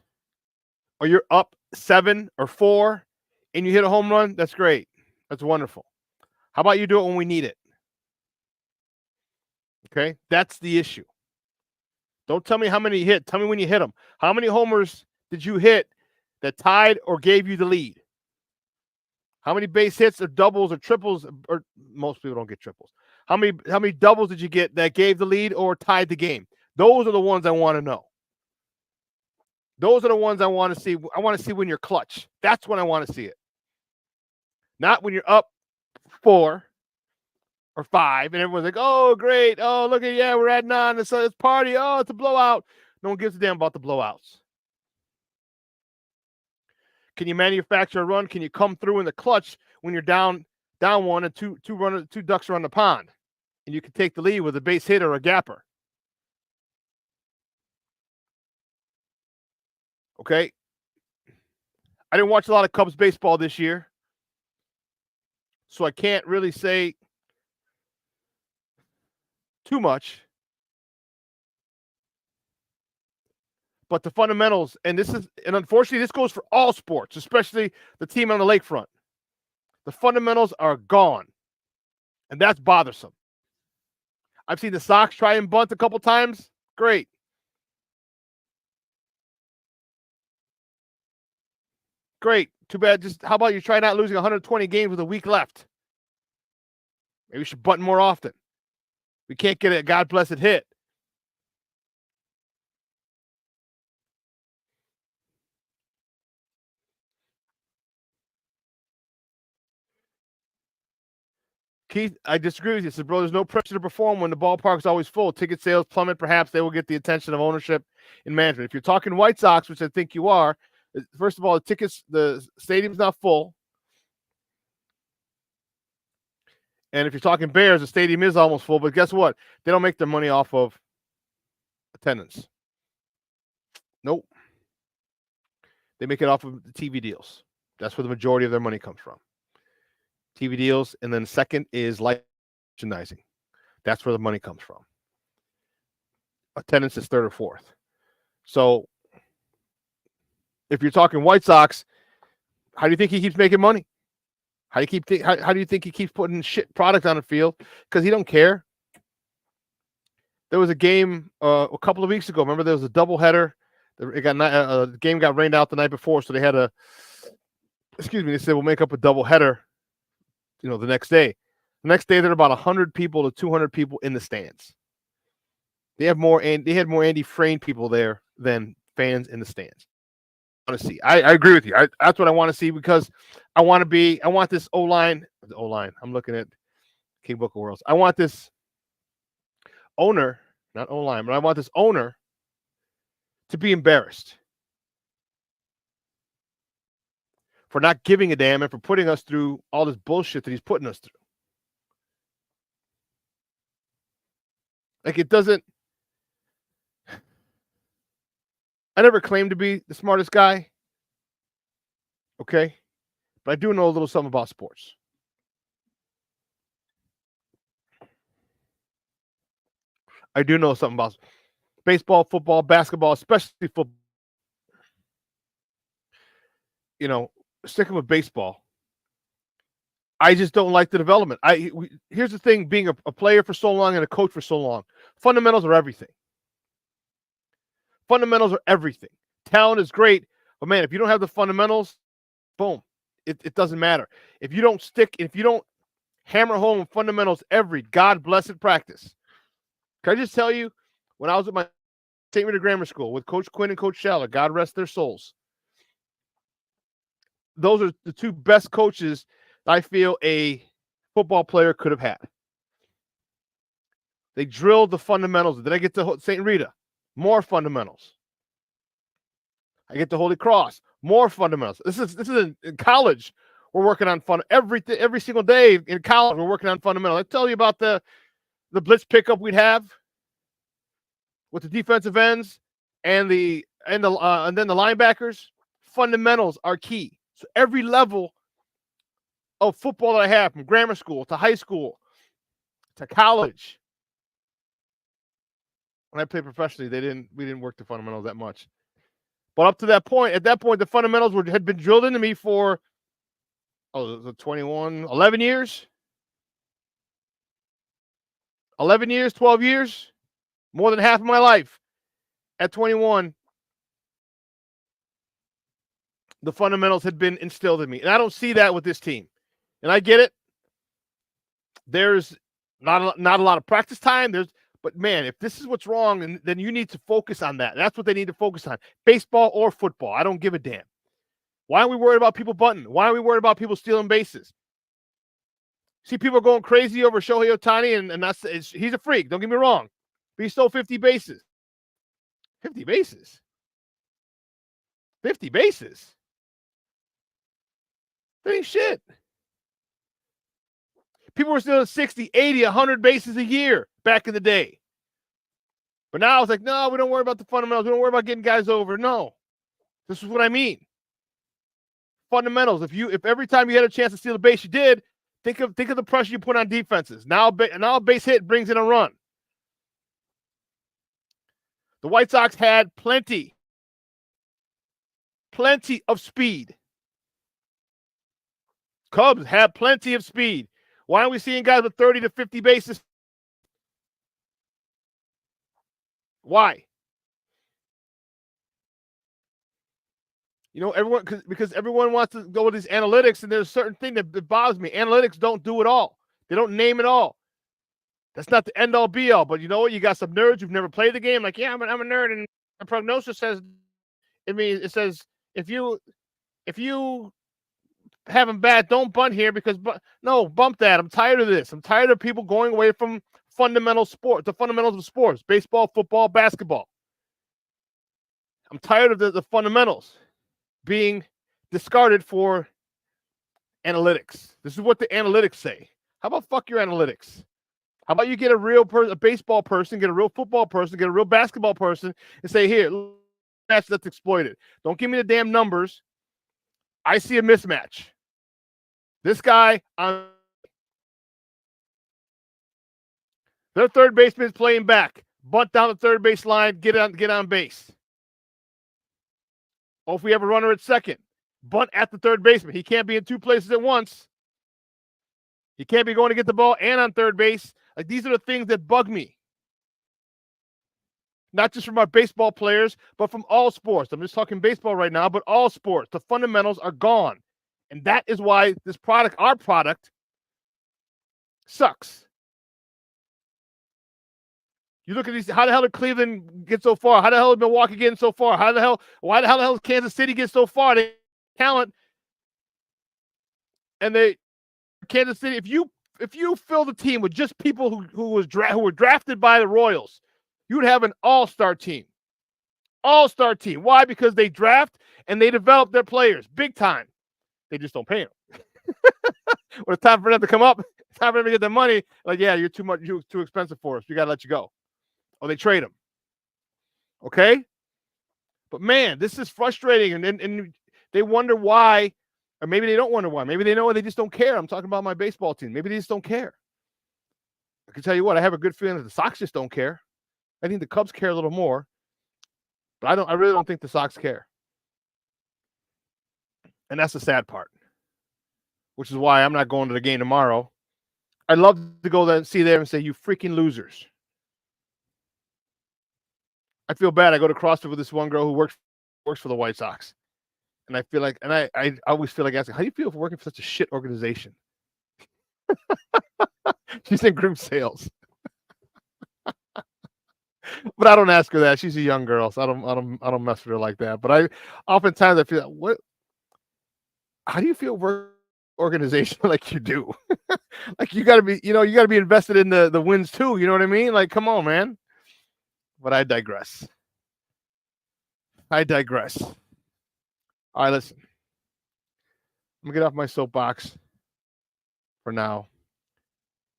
or you're up 7 or 4 and you hit a home run, that's great. That's wonderful. How about you do it when we need it? Okay? That's the issue. Don't tell me how many you hit. Tell me when you hit them. How many homers did you hit that tied or gave you the lead? How many base hits or doubles or triples, or most people don't get triples. How many doubles did you get that gave the lead or tied the game? Those are the ones I want to know. Those are the ones I want to see. I want to see when you're clutch. That's when I want to see it. Not when you're up 4 or 5 and everyone's like, oh, great. Oh, look at, we're adding on. It's party. Oh, it's a blowout. No one gives a damn about the blowouts. Can you manufacture a run? Can you come through in the clutch when you're down 1 and two ducks are on the pond, and you can take the lead with a base hit or a gapper? Okay. I didn't watch a lot of Cubs baseball this year, so I can't really say too much. But the fundamentals, and unfortunately, this goes for all sports, especially the team on the lakefront. The fundamentals are gone, and that's bothersome. I've seen the Sox try and bunt a couple times. Great. Great. Too bad. Just how about you try not losing 120 games with a week left? Maybe we should bunt more often. We can't get a God-blessed hit. Keith, I disagree with you. Says, bro, there's no pressure to perform when the ballpark's always full. Ticket sales plummet. Perhaps they will get the attention of ownership and management. If you're talking White Sox, which I think you are, first of all, the stadium's not full. And if you're talking Bears, the stadium is almost full. But guess what? They don't make their money off of attendance. Nope. They make it off of the TV deals. That's where the majority of their money comes from. TV deals, and then second is merchandising. That's where the money comes from. Attendance is third or fourth. So if you're talking White Sox, how do you think he keeps making money? How do you think he keeps putting shit product on the field? Because he don't care. There was a game a couple of weeks ago. Remember, there was a doubleheader. The game got rained out the night before, so they had they said we'll make up a doubleheader. The next day. The next day, there were about 100 people to 200 people in the stands. They had more Andy Frain people there than fans in the stands. I want to see. I agree with you. That's what I want to see, because I want this O-line. The O-line. I'm looking at King Book of Worlds. I want this owner, not O-line, but I want this owner to be embarrassed for not giving a damn and for putting us through all this bullshit that he's putting us through. Like, it doesn't. I never claimed to be the smartest guy. Okay? But I do know a little something about sports. I do know something about baseball, football, basketball, especially football. You know, sticking with baseball, I just don't like the development. Here's the thing, being a player for so long and a coach for so long, fundamentals are everything. Fundamentals are everything. Talent is great, but man, if you don't have the fundamentals, boom, it doesn't matter. If you don't hammer home fundamentals every God-blessed practice. Can I just tell you, when I was at my St. Rita Grammar School with Coach Quinn and Coach Schaller, God rest their souls, those are the two best coaches I feel a football player could have had. They drilled the fundamentals. Then I get to St. Rita, more fundamentals. I get to Holy Cross, more fundamentals. This is in college. We're working on every single day in college. We're working on fundamentals. I tell you about the blitz pickup we'd have with the defensive ends and then the linebackers. Fundamentals are key. So every level of football that I have, from grammar school to high school to college, when I played professionally, we didn't work the fundamentals that much. But up to that point, the fundamentals had been drilled into me for 11 years. 11 years, 12 years, more than half of my life. At 21, the fundamentals had been instilled in me. And I don't see that with this team. And I get it. There's not a lot of practice time. But man, if this is what's wrong, then you need to focus on that. That's what they need to focus on. Baseball or football. I don't give a damn. Why are we worried about people bunting? Why are we worried about people stealing bases? See people going crazy over Shohei Ohtani, and he's a freak. Don't get me wrong. But he stole 50 bases. 50 bases? 50 bases? That ain't shit. People were stealing 60, 80, 100 bases a year back in the day. But now it's like, no, we don't worry about the fundamentals. We don't worry about getting guys over. No. This is what I mean. Fundamentals. If every time you had a chance to steal a base, you did, think of the pressure you put on defenses. Now a base hit brings in a run. The White Sox had plenty of speed. Cubs had plenty of speed. Why are we seeing guys with 30 to 50 bases? Why? You know, because everyone wants to go with these analytics, and there's a certain thing that bothers me. Analytics don't do it all. They don't name it all. That's not the end-all, be-all. But you know what? You got some nerds who've never played the game. Like, yeah, I'm a nerd, and the prognosis says, it says if you have them bad, don't bunt here no, bump that. I'm tired of this. I'm tired of people going away from the fundamentals of sports, baseball, football, basketball. I'm tired of the fundamentals being discarded for analytics. This is what the analytics say. How about fuck your analytics? How about you get a baseball person, get a real football person, get a real basketball person, and say, here, let's exploit it. Don't give me the damn numbers. I see a mismatch. This guy their third baseman is playing back. Bunt down the third base line, get on base. Or if we have a runner at second, bunt at the third baseman. He can't be in two places at once. He can't be going to get the ball and on third base. Like, these are the things that bug me. Not just from our baseball players, but from all sports. I'm just talking baseball right now, but all sports. The fundamentals are gone. And that is why our product, sucks. You look at these, how the hell did Cleveland get so far? How the hell did Milwaukee get so far? Why the hell did Kansas City get so far? They talent. And Kansas City, if you fill the team with just people who were drafted by the Royals, you would have an all-star team. All-star team. Why? Because they draft and they develop their players big time. They just don't pay them. When it's time for them to come up, it's time for them to get their money. Like, yeah, you're too expensive for us. We got to let you go. Or they trade them. Okay? But, man, this is frustrating. And they wonder why, or maybe they don't wonder why. Maybe they know they just don't care. I'm talking about my baseball team. Maybe they just don't care. I can tell you what, I have a good feeling that the Sox just don't care. I think the Cubs care a little more. But I really don't think the Sox care. And that's the sad part. Which is why I'm not going to the game tomorrow. I'd love to go there and see there and say, you freaking losers. I feel bad. I go to CrossFit with this one girl who works for the White Sox. And I feel like, and I always feel like asking, how do you feel for working for such a shit organization? She's in group sales. But I don't ask her that. She's a young girl, so I don't mess with her like that. But oftentimes I feel like, what? How do you feel work organization like you do? Like you gotta be invested in the wins too. You know what I mean? Like, come on, man. But I digress. All right, listen. I'm gonna get off my soapbox for now.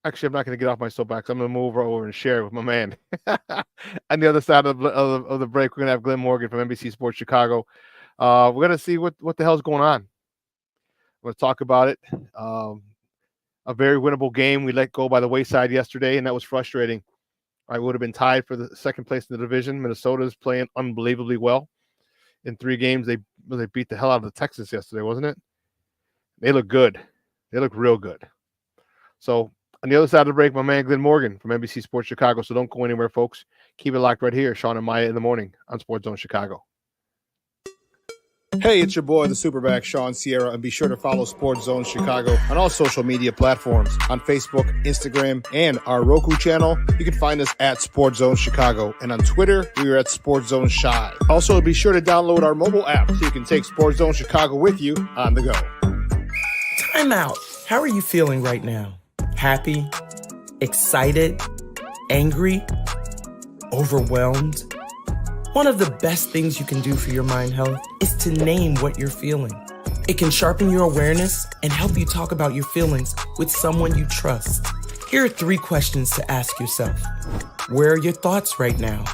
Actually, I'm not going to get off my soapbox. I'm going to move over and share it with my man. On the other side of the break, we're going to have Glynn Morgan from NBC Sports Chicago. We're going to see what the hell's going on. We're going to talk about it. A very winnable game. We let go by the wayside yesterday, and that was frustrating. I would have been tied for the second place in the division. Minnesota is playing unbelievably well. In 3 games, they beat the hell out of the Texans yesterday, wasn't it? They look good. They look real good. So, on the other side of the break, my man Glynn Morgan from NBC Sports Chicago. So don't go anywhere, folks. Keep it locked right here. Shawn and Maya in the morning on Sports Zone Chicago. Hey, it's your boy, the SuperBack, Shawn Sierra, and be sure to follow Sports Zone Chicago on all social media platforms, on Facebook, Instagram, and our Roku channel. You can find us at Sports Zone Chicago, and on Twitter, we are at Sports Zone Shy. Also, be sure to download our mobile app so you can take Sports Zone Chicago with you on the go. Time out. How are you feeling right now? Happy, excited, angry, overwhelmed? One of the best things you can do for your mind health is to name what you're feeling. It can sharpen your awareness and help you talk about your feelings with someone you trust. Here are 3 questions to ask yourself. Where are your thoughts right now?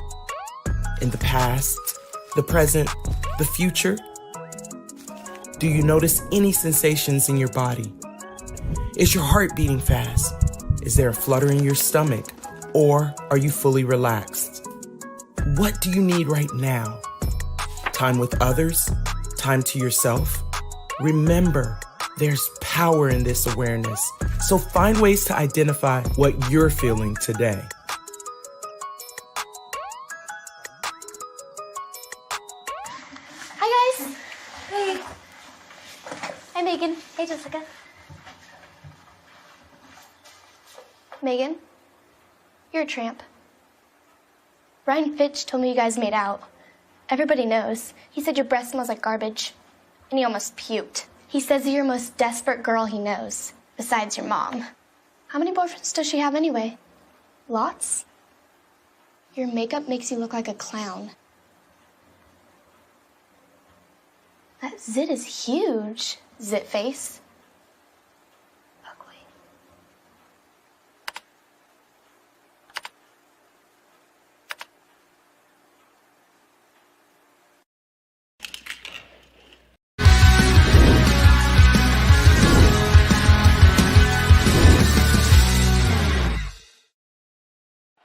In the past, the present, the future? Do you notice any sensations in your body? Is your heart beating fast? Is there a flutter in your stomach? Or are you fully relaxed? What do you need right now? Time with others? Time to yourself? Remember, there's power in this awareness. So find ways to identify what you're feeling today. Hi, guys. Hey. Hi, Megan. Hey, Jessica. Megan, you're a tramp. Ryan Fitch told me you guys made out. Everybody knows. He said your breath smells like garbage. And he almost puked. He says you're the most desperate girl he knows, besides your mom. How many boyfriends does she have anyway? Lots? Your makeup makes you look like a clown. That zit is huge, zit face.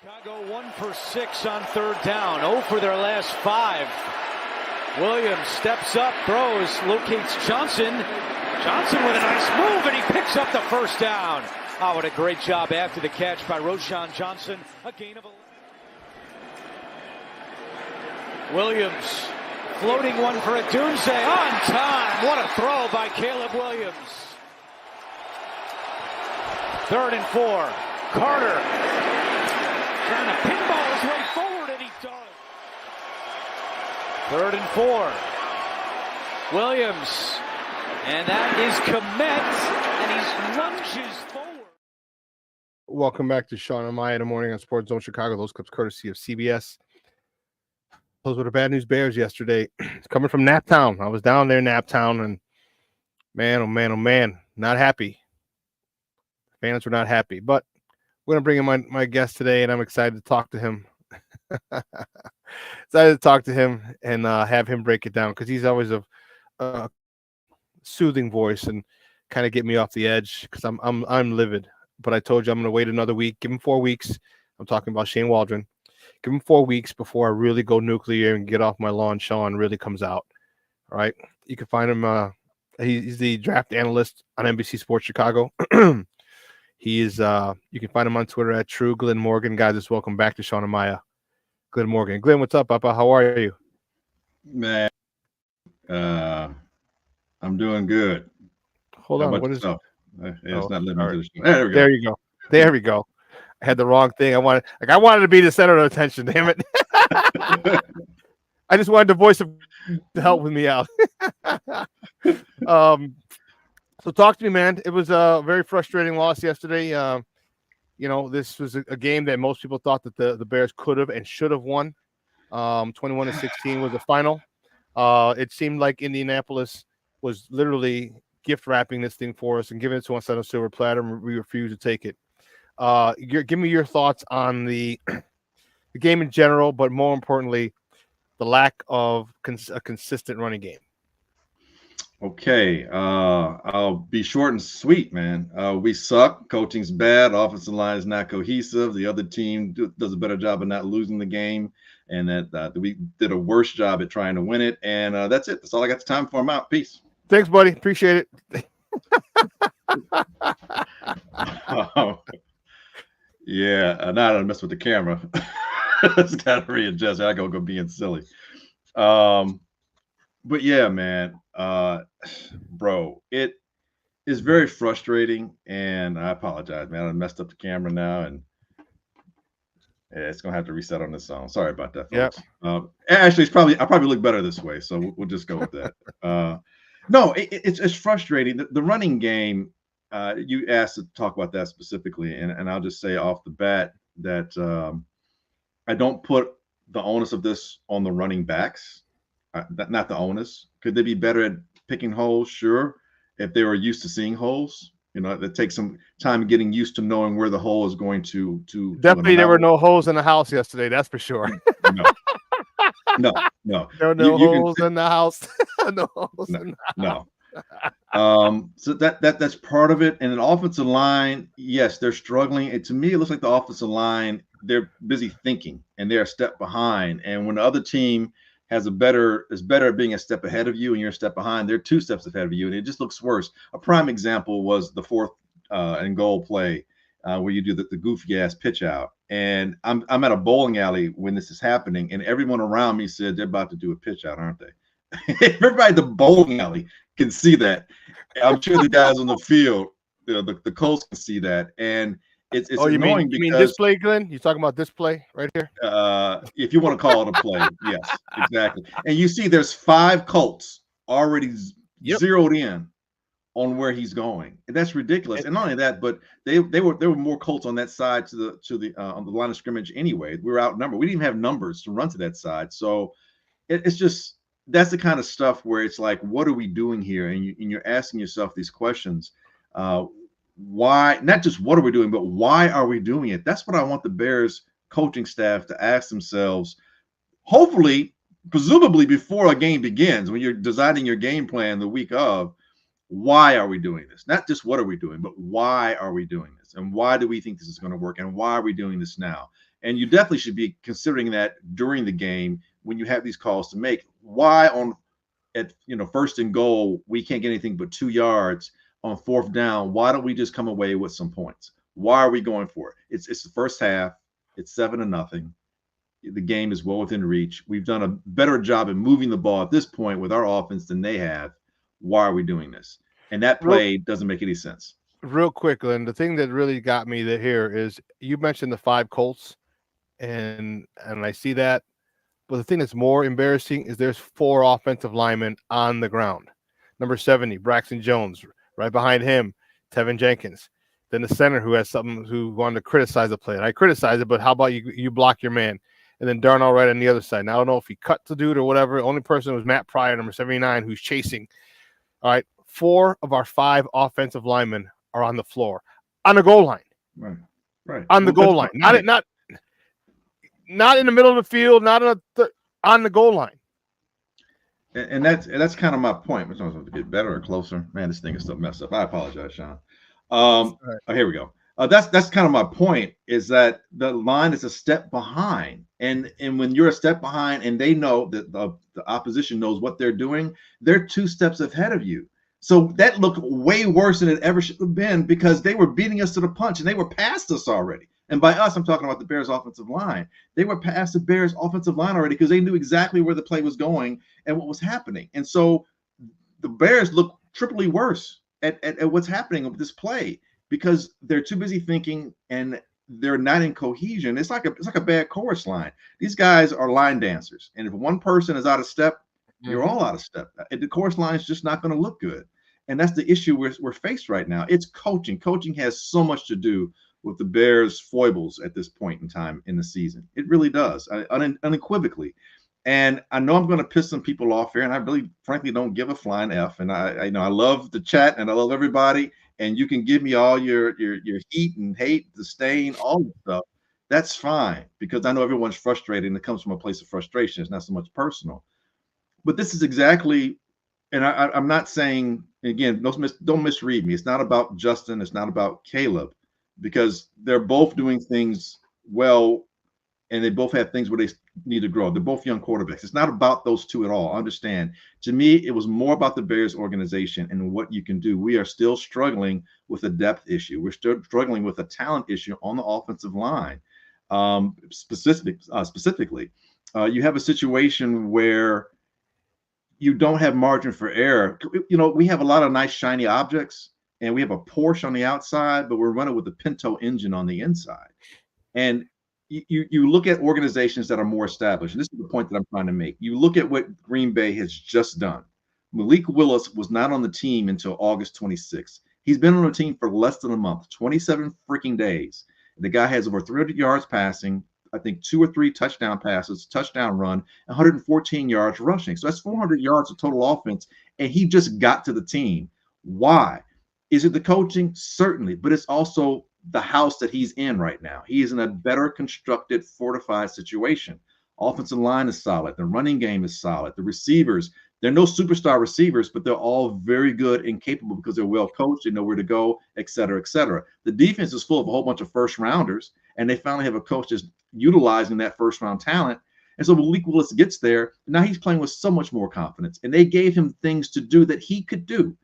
Chicago 1 for 6 on 3rd down. 0 for their last 5. Williams steps up, throws, locates Johnson. Johnson with a nice move, and he picks up the first down. Oh, what a great job after the catch by Roschon Johnson. A gain of 11. Williams floating one for a doomsday on time. What a throw by Caleb Williams. 3rd and 4. Carter trying to pinball his way forward, and he does. 3rd and 4. Williams. And that is Komet, and he lunges forward. Welcome back to Shawn and Maya in the morning on Sports Zone Chicago. Those clips courtesy of CBS. those were the bad news bears yesterday. Coming from Naptown. I was down there in Naptown, and man, oh man, oh man, not happy. Fans were not happy. But we're going to bring in my guest today, and I'm excited to talk to him. Excited to talk to him and have him break it down, because he's always a soothing voice and kind of get me off the edge, because I'm livid. But I told you I'm going to wait another week. Give him 4 weeks. I'm talking about Shane Waldron. Give him 4 weeks before I really go nuclear and get off my lawn. Shawn really comes out. All right. You can find him. He's the draft analyst on NBC Sports Chicago. He is. You can find him on Twitter at True Glynn Morgan. Guys, just welcome back to Shawn and Maya. Glynn Morgan. Glynn, what's up, Papa? How are you? Man, I'm doing good. Hold on. What is it? It's not letting me do There we go. There you go. There we go. I had the wrong thing. I wanted to be the center of attention. Damn it! I just wanted the voice to help with me out. So talk to me, man. It was a very frustrating loss yesterday. This was a game that most people thought that the Bears could have and should have won. 21-16 was the final. It seemed like Indianapolis was literally gift wrapping this thing for us and giving it to us on a silver platter, and we refused to take it. Give me your thoughts on the game in general, but more importantly, the lack of a consistent running game. Okay, I'll be short and sweet, man. We suck. Coaching's bad. Offensive line is not cohesive. The other team does a better job of not losing the game, and that we did a worse job at trying to win it. And that's it. That's all I got the time for. I'm out. Peace. Thanks, buddy. Appreciate it. Yeah, now I mess with the camera. It's got to readjust. I go being silly. But yeah, man, bro, it is very frustrating, and I apologize, man. I messed up the camera now, and it's gonna have to reset on this song. Sorry about that, folks. Yeah. Actually, I probably look better this way, so we'll just go with that. No, it's frustrating. The running game. You asked to talk about that specifically, and I'll just say off the bat that I don't put the onus of this on the running backs. Not the onus. Could they be better at picking holes? Sure. If they were used to seeing holes, it takes some time getting used to knowing where the hole is going to. Definitely, there were no holes in the house yesterday. That's for sure. No. There were no holes in the house. No holes in the house. No. So that's part of it. And an offensive line, yes, they're struggling. And to me, it looks like the offensive line, they're busy thinking and they're a step behind. And when the other team is better at being a step ahead of you and you're a step behind, they're 2 steps ahead of you, and it just looks worse. A prime example was the 4th and goal play where you do the goofy ass pitch out. And I'm at a bowling alley when this is happening, and everyone around me said they're about to do a pitch out, aren't they? Everybody at the bowling alley can see that. I'm sure the guys on the field, the Colts can see that, and it's annoying. You mean this play, Glenn? You talking about this play right here? If you want to call it a play, yes, exactly. And you see, there's 5 Colts already zeroed in on where he's going, and that's ridiculous. And not only that, but there were more Colts on that side to the on the line of scrimmage anyway. We were outnumbered. We didn't even have numbers to run to that side, so it's just. That's the kind of stuff where it's like, what are we doing here? And you're asking yourself these questions. Why? Not just what are we doing, but why are we doing it? That's what I want the Bears coaching staff to ask themselves. Hopefully, presumably before a game begins, when you're designing your game plan the week of, why are we doing this? Not just what are we doing, but why are we doing this? And why do we think this is going to work? And why are we doing this now? And you definitely should be considering that during the game when you have these calls to make. Why at 1st and goal we can't get anything but 2 yards on 4th down? Why don't we just come away with some points? Why are we going for it? It's the first half. It's 7-0. The game is well within reach. We've done a better job in moving the ball at this point with our offense than they have. Why are we doing this? And that play doesn't make any sense. Real quick, Glenn, the thing that really got me here is you mentioned the 5 Colts, and I see that. But the thing that's more embarrassing is there's 4 offensive linemen on the ground. Number 70, Braxton Jones. Right behind him, tevinjenkins. Then the center who wanted to criticize the play. And I criticize it, but how about you block your man? and then Darnell right on the other side. Now, I don't know if he cut the dude or whatever. Only person was Matt Pryor, number 79, who's chasing. All right, 4 of our 5 offensive linemen are on the floor, on the goal line. Right. On the goal line. Not in the middle of the field, not on the goal line. And that's kind of my point. We're supposed to get better or closer. Man, this thing is still messed up. I apologize, Shawn. Here we go. That's kind of my point, is that the line is a step behind. And when you're a step behind and they know that the opposition knows what they're doing, they're 2 steps ahead of you. So that looked way worse than it ever should have been, because they were beating us to the punch and they were past us already. And by us, I'm talking about the Bears offensive line. They were past the Bears offensive line already because they knew exactly where the play was going and what was happening. And so the Bears look triply worse at what's happening with this play, because they're too busy thinking and they're not in cohesion. It's like a bad chorus line. These guys are line dancers. And if one person is out of step, you're all out of step. The chorus line is just not going to look good. And that's the issue we're faced right now. It's coaching. Coaching has so much to do with the Bears' foibles at this point in time in the season. It really does, unequivocally. And I know I'm going to piss some people off here, and I really, frankly, don't give a flying F. And I love the chat, and I love everybody. And you can give me all your heat and hate, disdain, all the stuff. That's fine, because I know everyone's frustrated, and it comes from a place of frustration. It's not so much personal. But this is exactly, and I'm not saying, again, don't misread me. It's not about Justin. It's not about Caleb, because they're both doing things well, and they both have things where they need to grow. They're both young quarterbacks. It's not about those 2 at all. Understand. To me, it was more about the Bears organization and what you can do. We are still struggling with a depth issue. We're still struggling with a talent issue on the offensive line. Specifically, you have a situation where you don't have margin for error. We have a lot of nice shiny objects, and we have a Porsche on the outside, but we're running with a Pinto engine on the inside. And you look at organizations that are more established, and this is the point that I'm trying to make. You look at what Green Bay has just done. Malik Willis was not on the team until August 26th. He's been on the team for less than a month, 27 freaking days. The guy has over 300 yards passing, I think 2 or 3 touchdown passes, touchdown run, 114 yards rushing. So that's 400 yards of total offense, and he just got to the team. Why? Is it the coaching? Certainly, but it's also the house that he's in right now. He is in a better constructed, fortified situation. Offensive line is solid. The running game is solid. The receivers, they're no superstar receivers, but they're all very good and capable because they're well coached. They know where to go, et cetera, et cetera. The defense is full of a whole bunch of first rounders, and they finally have a coach that's utilizing that first round talent. And so Malik Willis gets there. Now he's playing with so much more confidence, and they gave him things to do that he could do.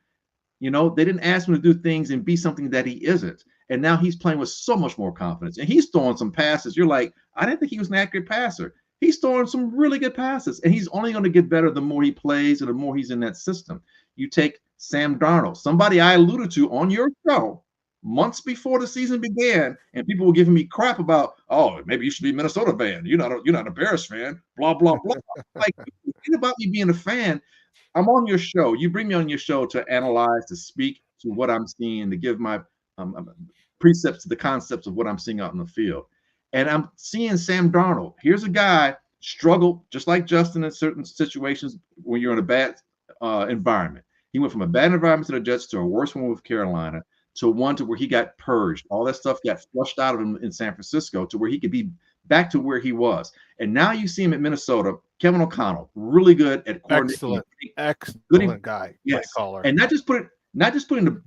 They didn't ask him to do things and be something that he isn't. And now he's playing with so much more confidence, and he's throwing some passes. You're like, I didn't think he was an accurate passer. He's throwing some really good passes, and he's only going to get better the more he plays and the more he's in that system. You take Sam Darnold, somebody I alluded to on your show months before the season began, and people were giving me crap about, oh, maybe you should be a Minnesota fan. You're not a Bears fan, blah, blah, blah. Like, think about me being a fan. I'm on your show. You bring me on your show to analyze, to speak to what I'm seeing, to give my precepts to the concepts of what I'm seeing out in the field. And I'm seeing Sam Darnold. Here's a guy struggled just like Justin in certain situations when you're in a bad environment. He went from a bad environment to the Jets to a worse one with Carolina to one to where he got purged. All that stuff got flushed out of him in San Francisco to where he could be back to where he was. And now you see him at Minnesota. Kevin O'Connell, really good at coordinating. Excellent guy. Yes. And not just putting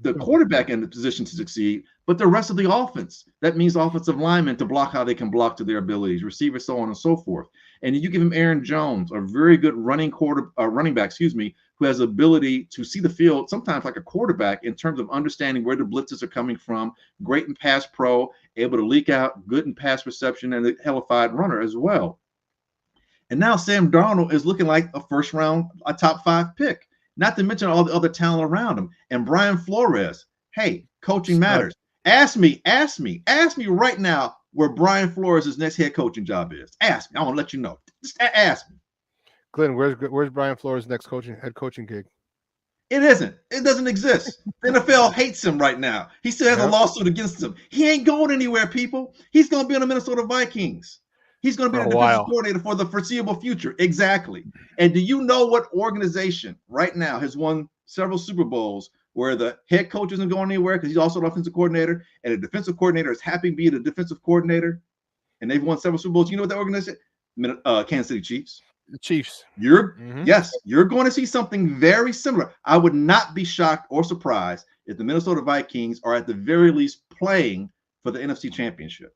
the quarterback in the position to succeed, but the rest of the offense. That means offensive linemen to block how they can block to their abilities, receivers, so on and so forth. And you give him Aaron Jones, a very good running back, who has the ability to see the field sometimes like a quarterback in terms of understanding where the blitzes are coming from, great in pass pro, able to leak out, good in pass reception, and a hellified runner as well. And now Sam Darnold is looking like a top 5 pick, not to mention all the other talent around him. And Brian Flores, hey, coaching matters. Ask me right now where Brian Flores' next head coaching job is. Ask me. I want to let you know. Just ask me. Glynn, where's Brian Flores' next head coaching gig? It isn't. It doesn't exist. The NFL hates him right now. He still has a lawsuit against him. He ain't going anywhere, people. He's going to be on the Minnesota Vikings. He's going to be the defensive coordinator for the foreseeable future. Exactly. And do you know what organization right now has won several Super Bowls where the head coach isn't going anywhere because he's also the offensive coordinator, and the defensive coordinator is happy to be the defensive coordinator, and they've won several Super Bowls? You know what that organization? Kansas City Chiefs. The Chiefs. Yes, you're going to see something very similar. I would not be shocked or surprised if the Minnesota Vikings are at the very least playing for the NFC Championship.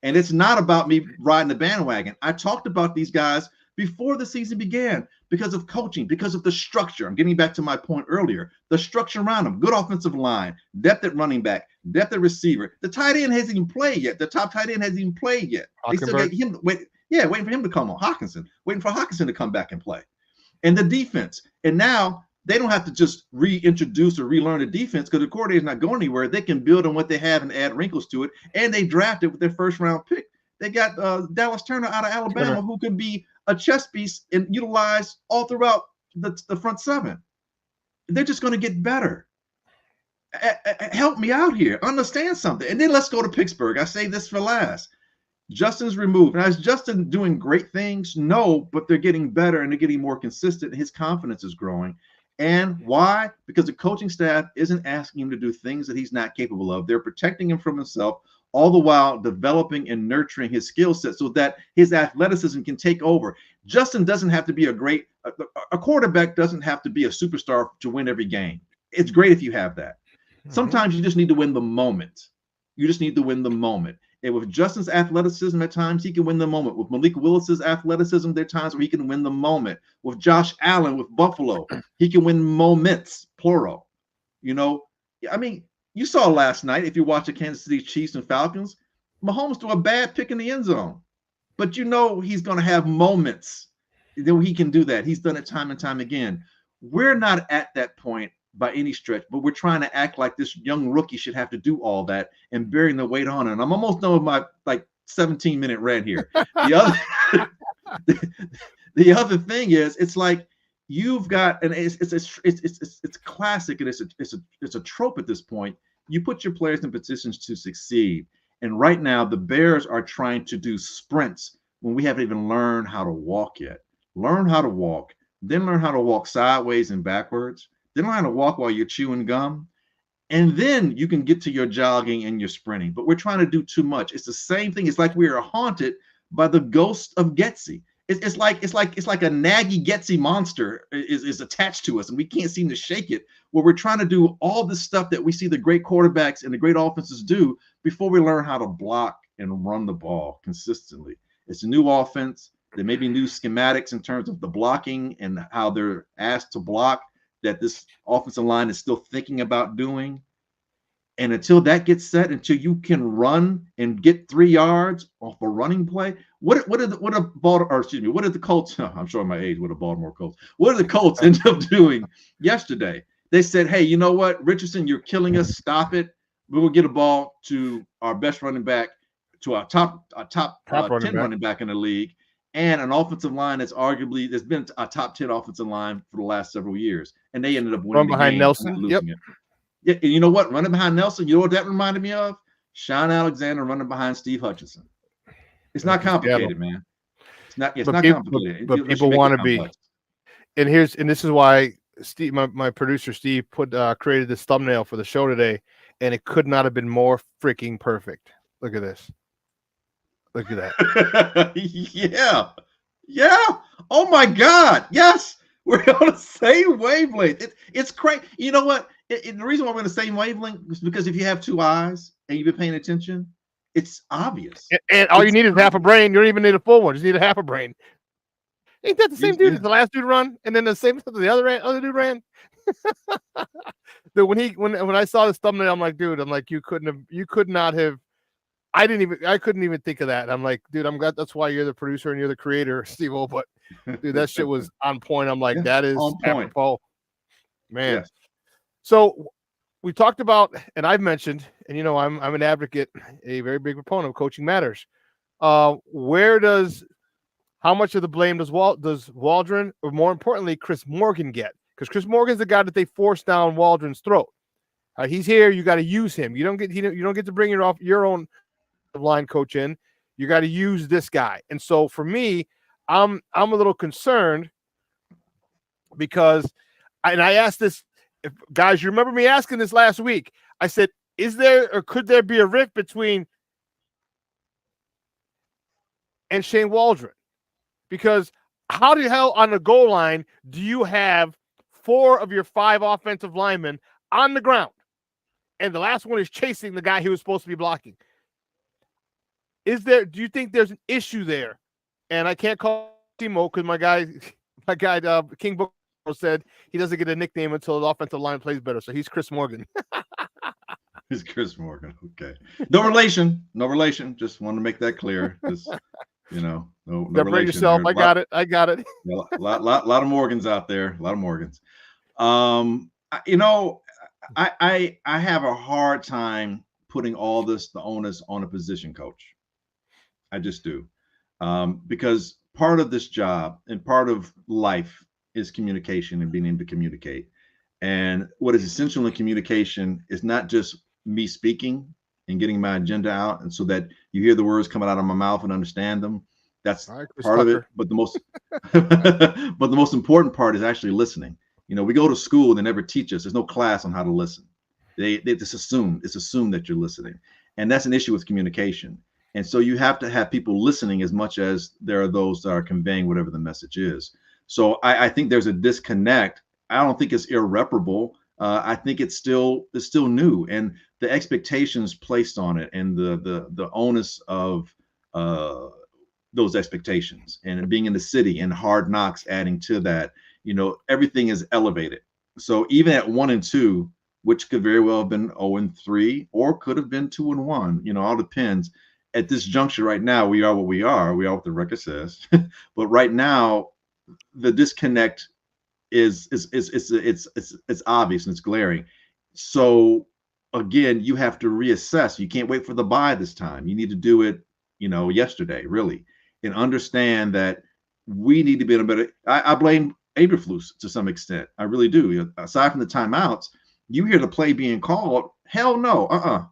And it's not about me riding the bandwagon. I talked about these guys before the season began because of coaching, because of the structure. I'm getting back to my point earlier. The structure around them, good offensive line, depth at running back, depth at receiver. The tight end hasn't even played yet. The top tight end hasn't even played yet. They still get him waiting for him to come on. Waiting for Hockenson to come back and play. And the defense. And now they don't have to just reintroduce or relearn the defense because the coordinator's not going anywhere. They can build on what they have and add wrinkles to it. And they drafted with their first round pick. They got Dallas Turner out of Alabama, who can be a chess piece and utilized all throughout the front seven. They're just going to get better. Help me out here. Understand something. And then let's go to Pittsburgh. I say this for last. Justin's removed. Now, is Justin doing great things? No, but they're getting better and they're getting more consistent. His confidence is growing. And why? Because the coaching staff isn't asking him to do things that he's not capable of. They're protecting him from himself, all the while developing and nurturing his skill set so that his athleticism can take over. Justin doesn't have to be a quarterback doesn't have to be a superstar to win every game. It's great if you have that. Sometimes you just need to win the moment. You just need to win the moment. And with Justin's athleticism, at times he can win the moment. With Malik Willis's athleticism, there are times where he can win the moment. With Josh Allen, with Buffalo, he can win moments, plural. You know, I mean, you saw last night, if you watch the Kansas City Chiefs and Falcons, Mahomes threw a bad pick in the end zone. But you know he's going to have moments that he can do that. He's done it time and time again. We're not at that point by any stretch, but we're trying to act like this young rookie should have to do all that and bearing the weight on it. And I'm almost done with my 17-minute rant here. The other thing is, it's like you've got, and it's classic, and it's a trope at this point. You put your players in positions to succeed, and right now the Bears are trying to do sprints when we haven't even learned how to walk yet. Learn how to walk, then learn how to walk sideways and backwards. Then learn how to walk while you're chewing gum. And then you can get to your jogging and your sprinting. But we're trying to do too much. It's the same thing. It's like we are haunted by the ghost of Getsy. It's like a naggy Getsy monster is attached to us, and we can't seem to shake it. Where we're trying to do all this stuff that we see the great quarterbacks and the great offenses do before we learn how to block and run the ball consistently. It's a new offense. There may be new schematics in terms of the blocking and how they're asked to block that this offensive line is still thinking about doing. And until that gets set, until you can run and get 3 yards off a running play, what did the Colts? I'm showing my age. What the Baltimore Colts? What did the Colts end up doing yesterday? They said, "Hey, you know what, Richardson, you're killing us. Stop it. We will get a ball to our best running back, to our top 10 running back in the league, and an offensive line that's been a top 10 offensive line for the last several years." And they ended up winning the game, Nelson. Losing it. Yeah, and you know what? Running behind Nelson, you know what that reminded me of? Shawn Alexander running behind Steve Hutchinson. It's not complicated, man. It's not complicated. But people want to be. And this is why Steve, my producer Steve, created this thumbnail for the show today, and it could not have been more freaking perfect. Look at this. Look at that. Yeah. Oh my God. Yes. We're on the same wavelength. It's crazy. You know what? The reason why we're on the same wavelength is because if you have two eyes and you've been paying attention, it's obvious. And all you need is half a brain. You don't even need a full one. You just need a half a brain. Ain't that the same dude as the last dude run? And then the same stuff the other dude ran? Dude, when I saw this thumbnail, I'm like, dude, you could not have. I couldn't even think of that. I'm like, dude, that's why you're the producer and you're the creator, Steve-O. But dude, that shit was on point. I'm like, that is on point. Apropos. Man. Yes. So we talked about, and I've mentioned, and I'm an advocate, a very big proponent of coaching matters. How much of the blame does Waldron, or more importantly, Chris Morgan get? Because Chris Morgan's the guy that they forced down Waldron's throat. He's here. You got to use him. You don't get to bring your own line coach in. You got to use this guy. And so for me, I'm a little concerned because, and I asked this, guys, you remember me asking this last week. I said, is there or could there be a rift between and Shane Waldron? Because how the hell on the goal line do you have 4 of your 5 offensive linemen on the ground, and the last one is chasing the guy he was supposed to be blocking? Do you think there's an issue there? And I can't call Timo because my guy King Book said he doesn't get a nickname until the offensive line plays better. So he's Chris Morgan. He's Chris Morgan. Okay. No relation. Just want to make that clear. Just, no Separate yourself. I got it. A lot of Morgans out there. A lot of Morgans. I have a hard time putting all the onus on a position coach. I just do. Because part of this job and part of life is communication and being able to communicate. And what is essential in communication is not just me speaking and getting my agenda out, and so that you hear the words coming out of my mouth and understand them. That's part of it. But the most important part is actually listening. We go to school, they never teach us. There's no class on how to listen. They just assume that you're listening. And that's an issue with communication. And so you have to have people listening as much as there are those that are conveying whatever the message is. So I think there's a disconnect. I don't think it's irreparable. I think it's still new, and the expectations placed on it, and the onus of those expectations, and being in the city and Hard Knocks adding to that. Everything is elevated. So even at 1-2, which could very well have been 0-3, or could have been 2-1. All depends. At this juncture right now, we are what we are. We are what the record says. But right now, the disconnect is it's obvious and it's glaring. So again, you have to reassess. You can't wait for the bye this time. You need to do it, yesterday, really, and understand that we need to be in a better. I blame Eberflus to some extent. I really do. Aside from the timeouts, you hear the play being called. Hell no.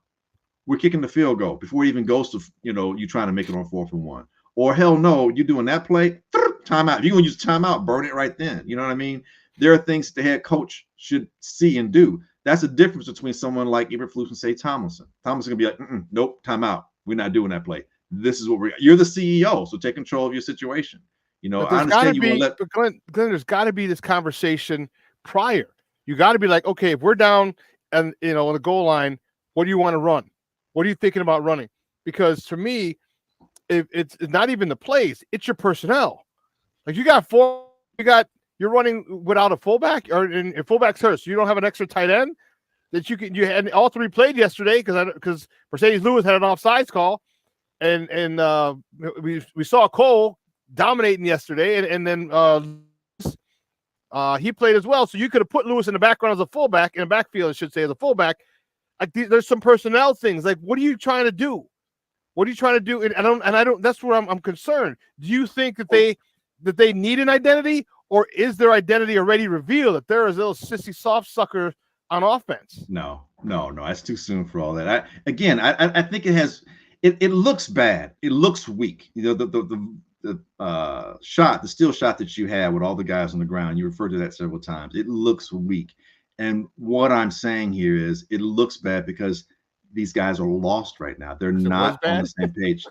We're kicking the field goal before it even goes to, you trying to make it on 4th and 1. Or hell no, you're doing that play, timeout. If you're going to use timeout, burn it right then. You know what I mean? There are things the head coach should see and do. That's the difference between someone like Eberflus and, say, Tomlinson. Tomlinson going to be like, nope, timeout. We're not doing that play. This is what you're the CEO, so take control of your situation. I understand you won't let. But Glenn, there's got to be this conversation prior. You got to be like, okay, if we're down and, on the goal line, what do you want to run? What are you thinking about running? Because to me, if it's not even the plays, it's your personnel. Like you're running without a fullback, or in fullback's hurt, so you don't have an extra tight end that you had. All 3 played yesterday because Mercedes Lewis had an offsides call, and we saw Cole dominating yesterday, and then he played as well. So you could have put Lewis in the background as a fullback, in the backfield, I should say, as a fullback. There's some personnel things. Like, what are you trying to do? What are you trying to do? And I don't. That's where I'm concerned. Do you think that they need an identity, or is their identity already revealed that there is a little sissy soft sucker on offense? No. That's too soon for all that. I think it has. It looks bad. It looks weak. The shot, the steel shot that you had with all the guys on the ground. You referred to that several times. It looks weak. And what I'm saying here is it looks bad because these guys are lost right now. They're not on the same page.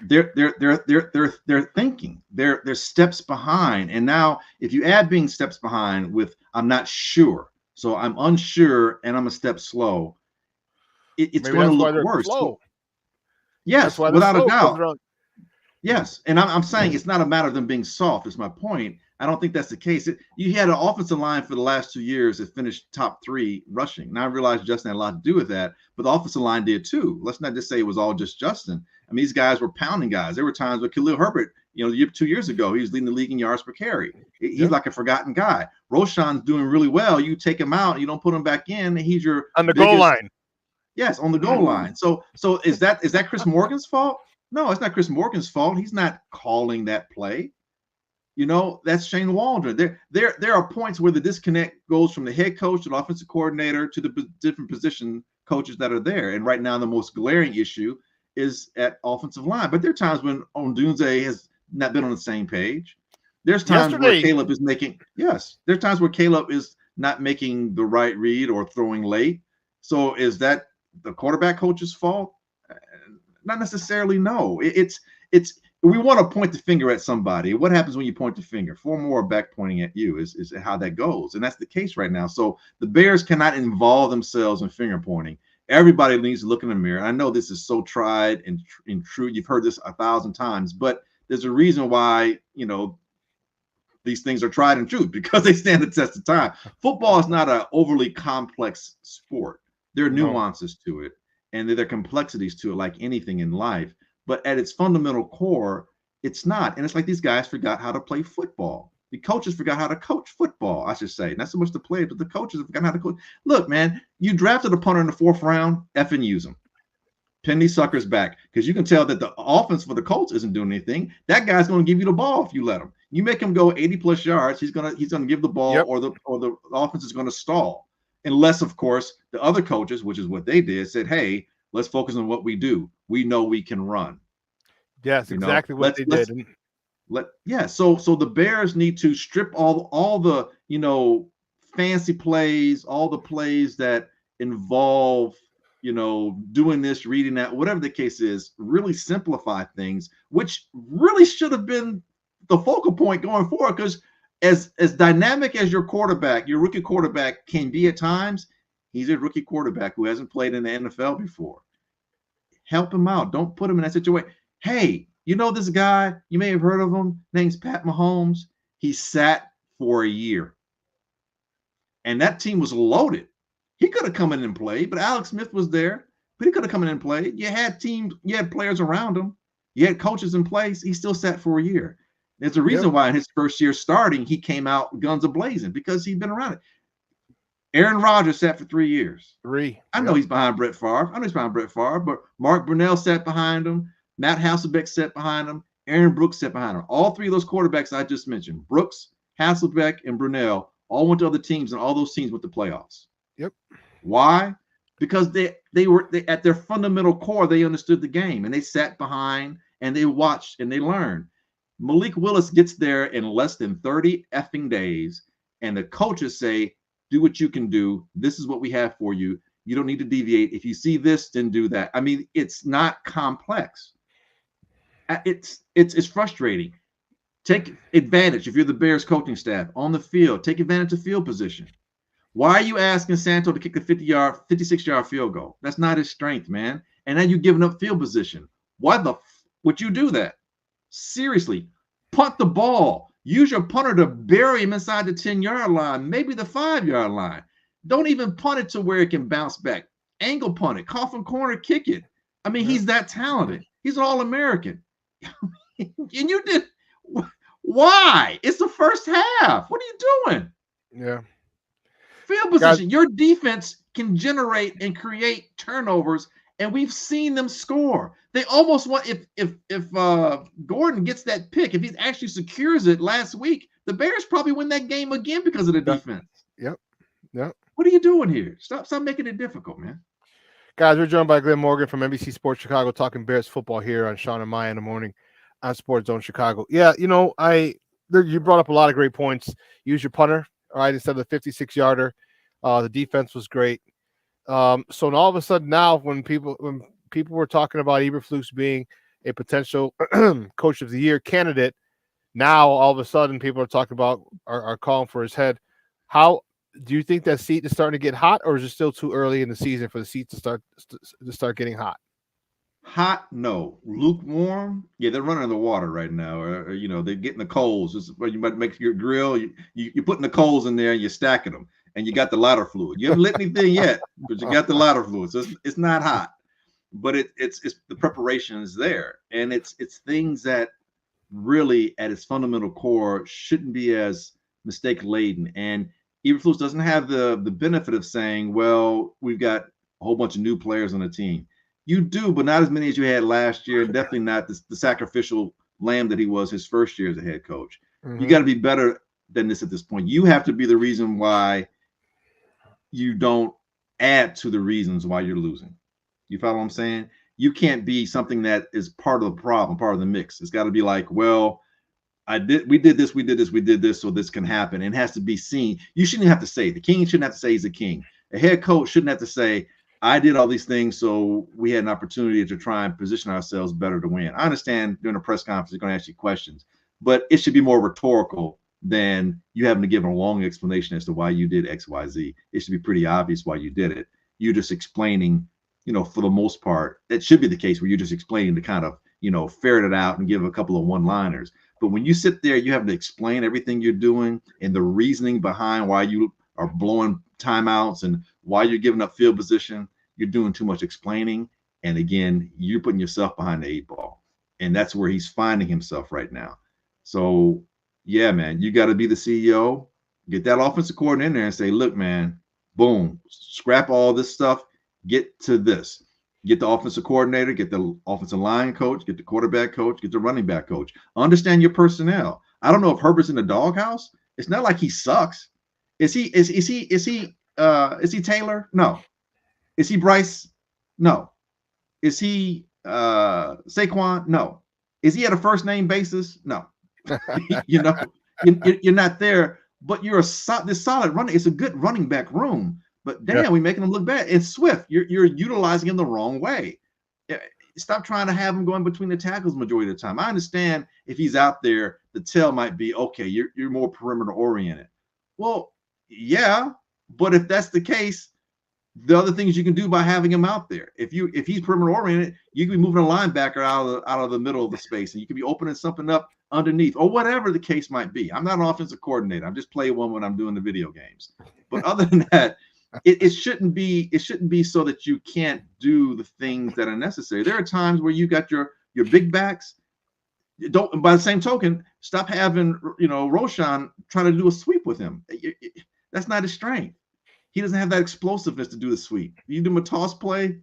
They're thinking. They're steps behind. And now if you add being steps behind with I'm not sure, so I'm unsure and I'm a step slow, it's going to look worse. Yes, without a doubt. Yes, and I'm saying it's not a matter of them being soft. Is my point. I don't think that's the case. You had an offensive line for the last 2 years that finished top 3 rushing. Now I realize Justin had a lot to do with that, but the offensive line did too. Let's not just say it was all just Justin. I mean, these guys were pounding guys. There were times where Khalil Herbert, 2 years ago, he was leading the league in yards per carry. He's like a forgotten guy. Roshan's doing really well. You take him out, you don't put him back in. He's your on the goal line. Yes, on the goal line. So is that Chris Morgan's fault? No, it's not Chris Morgan's fault. He's not calling that play. That's Shane Waldron. There are points where the disconnect goes from the head coach to the offensive coordinator to the different position coaches that are there. And right now, the most glaring issue is at offensive line. But there are times when Odunze has not been on the same page. There's times where Caleb is making, there's times where Caleb is not making the right read or throwing late. So is that the quarterback coach's fault? Not necessarily, no. It's we want to point the finger at somebody. What happens when you point the finger? 4 more back pointing at you is how that goes. And that's the case right now. So the Bears cannot involve themselves in finger pointing. Everybody needs to look in the mirror. I know this is so tried and true. You've heard this 1,000 times, but there's a reason why, these things are tried and true, because they stand the test of time. Football is not an overly complex sport. There are nuances to it, and there are complexities to it, like anything in life. But at its fundamental core, it's not. And it's like these guys forgot how to play football. The coaches forgot how to coach football, I should say. Not so much the players, but the coaches have forgotten how to coach. Look, man, you drafted a punter in the 4th round, effing use him. Pin these suckers back, because you can tell that the offense for the Colts isn't doing anything. That guy's going to give you the ball if you let him. You make him go 80+ yards, he's gonna give the ball, or the offense is going to stall. Unless, of course, the other coaches, which is what they did, said, hey, let's focus on what we do. We know we can run. Yes, exactly what they did. So the Bears need to strip all the fancy plays, all the plays that involve doing this, reading that, whatever the case is, really simplify things, which really should have been the focal point going forward. Because as dynamic as your rookie quarterback can be at times, he's a rookie quarterback who hasn't played in the NFL before. Help him out. Don't put him in that situation. Hey, this guy, you may have heard of him, name's Pat Mahomes. He sat for a year. And that team was loaded. He could have come in and played, but Alex Smith was there. But he could have come in and played. You had players around him. You had coaches in place. He still sat for a year. There's a reason why in his first year starting, he came out guns a-blazing, because he'd been around it. Aaron Rodgers sat for 3 years. I know he's behind Brett Favre. But Mark Brunell sat behind him. Matt Hasselbeck sat behind him. Aaron Brooks sat behind him. All 3 of those quarterbacks I just mentioned, Brooks, Hasselbeck, and Brunell, all went to other teams, and all those teams went to playoffs. Yep. Why? Because they were at their fundamental core, they understood the game, and they sat behind and they watched and they learned. Malik Willis gets there in less than 30 effing days, and the coaches say, do what you can do. This is what we have for you. You don't need to deviate. If you see this, then do that. I mean, it's not complex. It's frustrating. Take advantage. If you're the Bears coaching staff on the field, take advantage of field position. Why are you asking Santo to kick a 56-yard field goal? That's not his strength, man. And now you're giving up field position. Why would you do that? Seriously, punt the ball. Use your punter to bury him inside the 10-yard line, maybe the 5-yard line. Don't even punt it to where it can bounce back. Angle punt it, coffin corner, kick it. I mean, he's that talented. He's an All-American. And you did. Why? It's the first half. What are you doing? Yeah. Field position. Your defense can generate and create turnovers, and we've seen them score. They almost want, if Gordon gets that pick, if he actually secures it last week, the Bears probably win that game again because of the defense. Yep. What are you doing here? Stop making it difficult, man. Guys, we're joined by Glynn Morgan from NBC Sports Chicago, talking Bears football here on Shawn and Maya in the morning on Sports Zone Chicago. Yeah, you brought up a lot of great points. Use your punter, all right, instead of the 56-yarder. The defense was great. So all of a sudden now, when people were talking about Eberflus being a potential coach of the year candidate, now all of a sudden people are talking about are calling for his head. How do you think that seat is starting to get hot, or is it still too early in the season for the seat to start getting hot? Hot, no. Lukewarm, yeah, they're running in the water right now. Or they're getting the coals. This is where you might make your grill. You're putting the coals in there and you're stacking them, and you got the lighter fluid. You haven't lit anything yet, but you got the lighter fluid. So it's not hot, but it's the preparation is there, and it's things that really at its fundamental core shouldn't be as mistake laden. And Eberflus doesn't have the benefit of saying, well, we've got a whole bunch of new players on the team. You do, but not as many as you had last year. Definitely not the sacrificial lamb that he was his first year as a head coach. Mm-hmm. You got to be better than this at this point. You have to be the reason why you don't add to the reasons why you're losing. You follow what I'm saying? you can't be something that is part of the problem, part of the mix. It's got to be like, well, we did this, so this can happen. And it has to be seen. You shouldn't have to say, the king shouldn't have to say he's a king. A head coach shouldn't have to say, I did all these things, so we had an opportunity to try and position ourselves better to win. I understand during a press conference, they're going to ask you questions, but it should be more rhetorical than you having to give a long explanation as to why you did X, Y, Z. It should be pretty obvious why you did it. You're just explaining, for the most part, it should be the case where you're just explaining to kind of, ferret it out and give a couple of one-liners. But when you sit there, you have to explain everything you're doing and the reasoning behind why you are blowing timeouts and why you're giving up field position. You're doing too much explaining. And again, you're putting yourself behind the 8 ball. And that's where he's finding himself right now. So, yeah, man, you got to be the CEO, get that offensive coordinator in there and say, look, man, boom, scrap all this stuff, get to this. Get the offensive coordinator, get the offensive line coach, get the quarterback coach, get the running back coach. Understand your personnel. I don't know if Herbert's in the doghouse. It's not like he sucks. Is he Taylor? No. Is he Bryce? No. Is he Saquon? No. Is he at a first name basis? No. You're not there, but you're this solid running. It's a good running back room. But damn, we're making him look bad. And Swift, you're utilizing him the wrong way. Stop trying to have him going between the tackles majority of the time. I understand if he's out there, the tell might be, okay, you're more perimeter oriented. Well, yeah, but if that's the case, the other things you can do by having him out there. If he's perimeter oriented, you can be moving a linebacker out of the middle of the space, and you can be opening something up underneath, or whatever the case might be. I'm not an offensive coordinator. I'm just playing one when I'm doing the video games. But other than that, it shouldn't be so that you can't do the things that are necessary. There are times where you got your big backs. Don't, by the same token, stop having Roshan trying to do a sweep with him. That's not his strength. He doesn't have that explosiveness to do the sweep. You do him a toss play,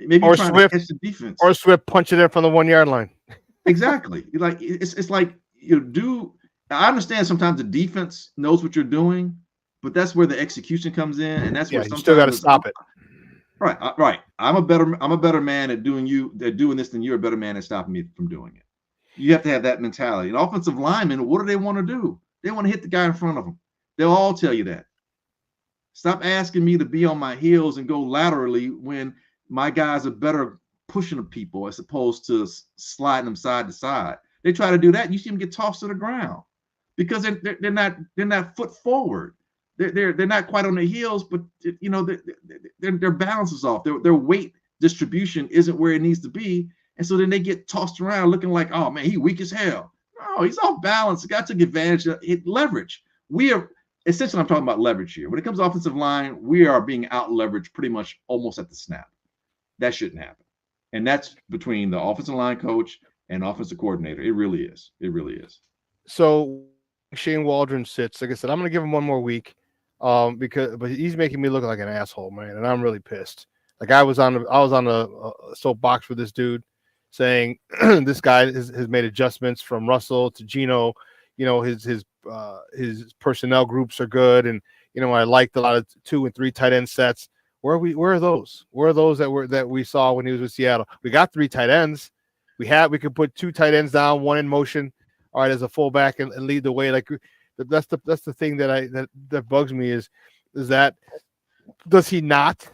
maybe or trying Swift to catch the defense, or Swift punch it in from the 1 yard line. Exactly. Like it's like I understand sometimes the defense knows what you're doing, but that's where the execution comes in, and that's where you still got to stop it. Right, right. I'm a better man at doing this than you're a better man at stopping me from doing it. You have to have that mentality. And offensive linemen, what do they want to do? They want to hit the guy in front of them. They'll all tell you that. Stop asking me to be on my heels and go laterally when my guys are better pushing the people as opposed to sliding them side to side. They try to do that, you see them get tossed to the ground because they're not foot forward. They're not quite on their heels, but their balance is off. Their weight distribution isn't where it needs to be, and so then they get tossed around looking like, oh man, he weak as hell. No, he's off balance. The guy took advantage of it. Leverage. We are essentially, I'm talking about leverage here. When it comes to offensive line, we are being out leveraged pretty much almost at the snap. That shouldn't happen, and that's between the offensive line coach and offensive coordinator. It really is. It really is. So Shane Waldron sits. Like I said, I'm going to give him one more week. But he's making me look like an asshole, man, and I'm really pissed. Like I was on a soapbox with this dude saying this guy has made adjustments from Russell to Geno. His personnel groups are good, and I liked a lot of 2 and 3 tight end sets. Where are those? Where are those that we saw when he was with Seattle? We got 3 tight ends. We could put 2 tight ends down, 1 in motion, all right, as a fullback and lead the way. Like that's the thing that bugs me is that does he not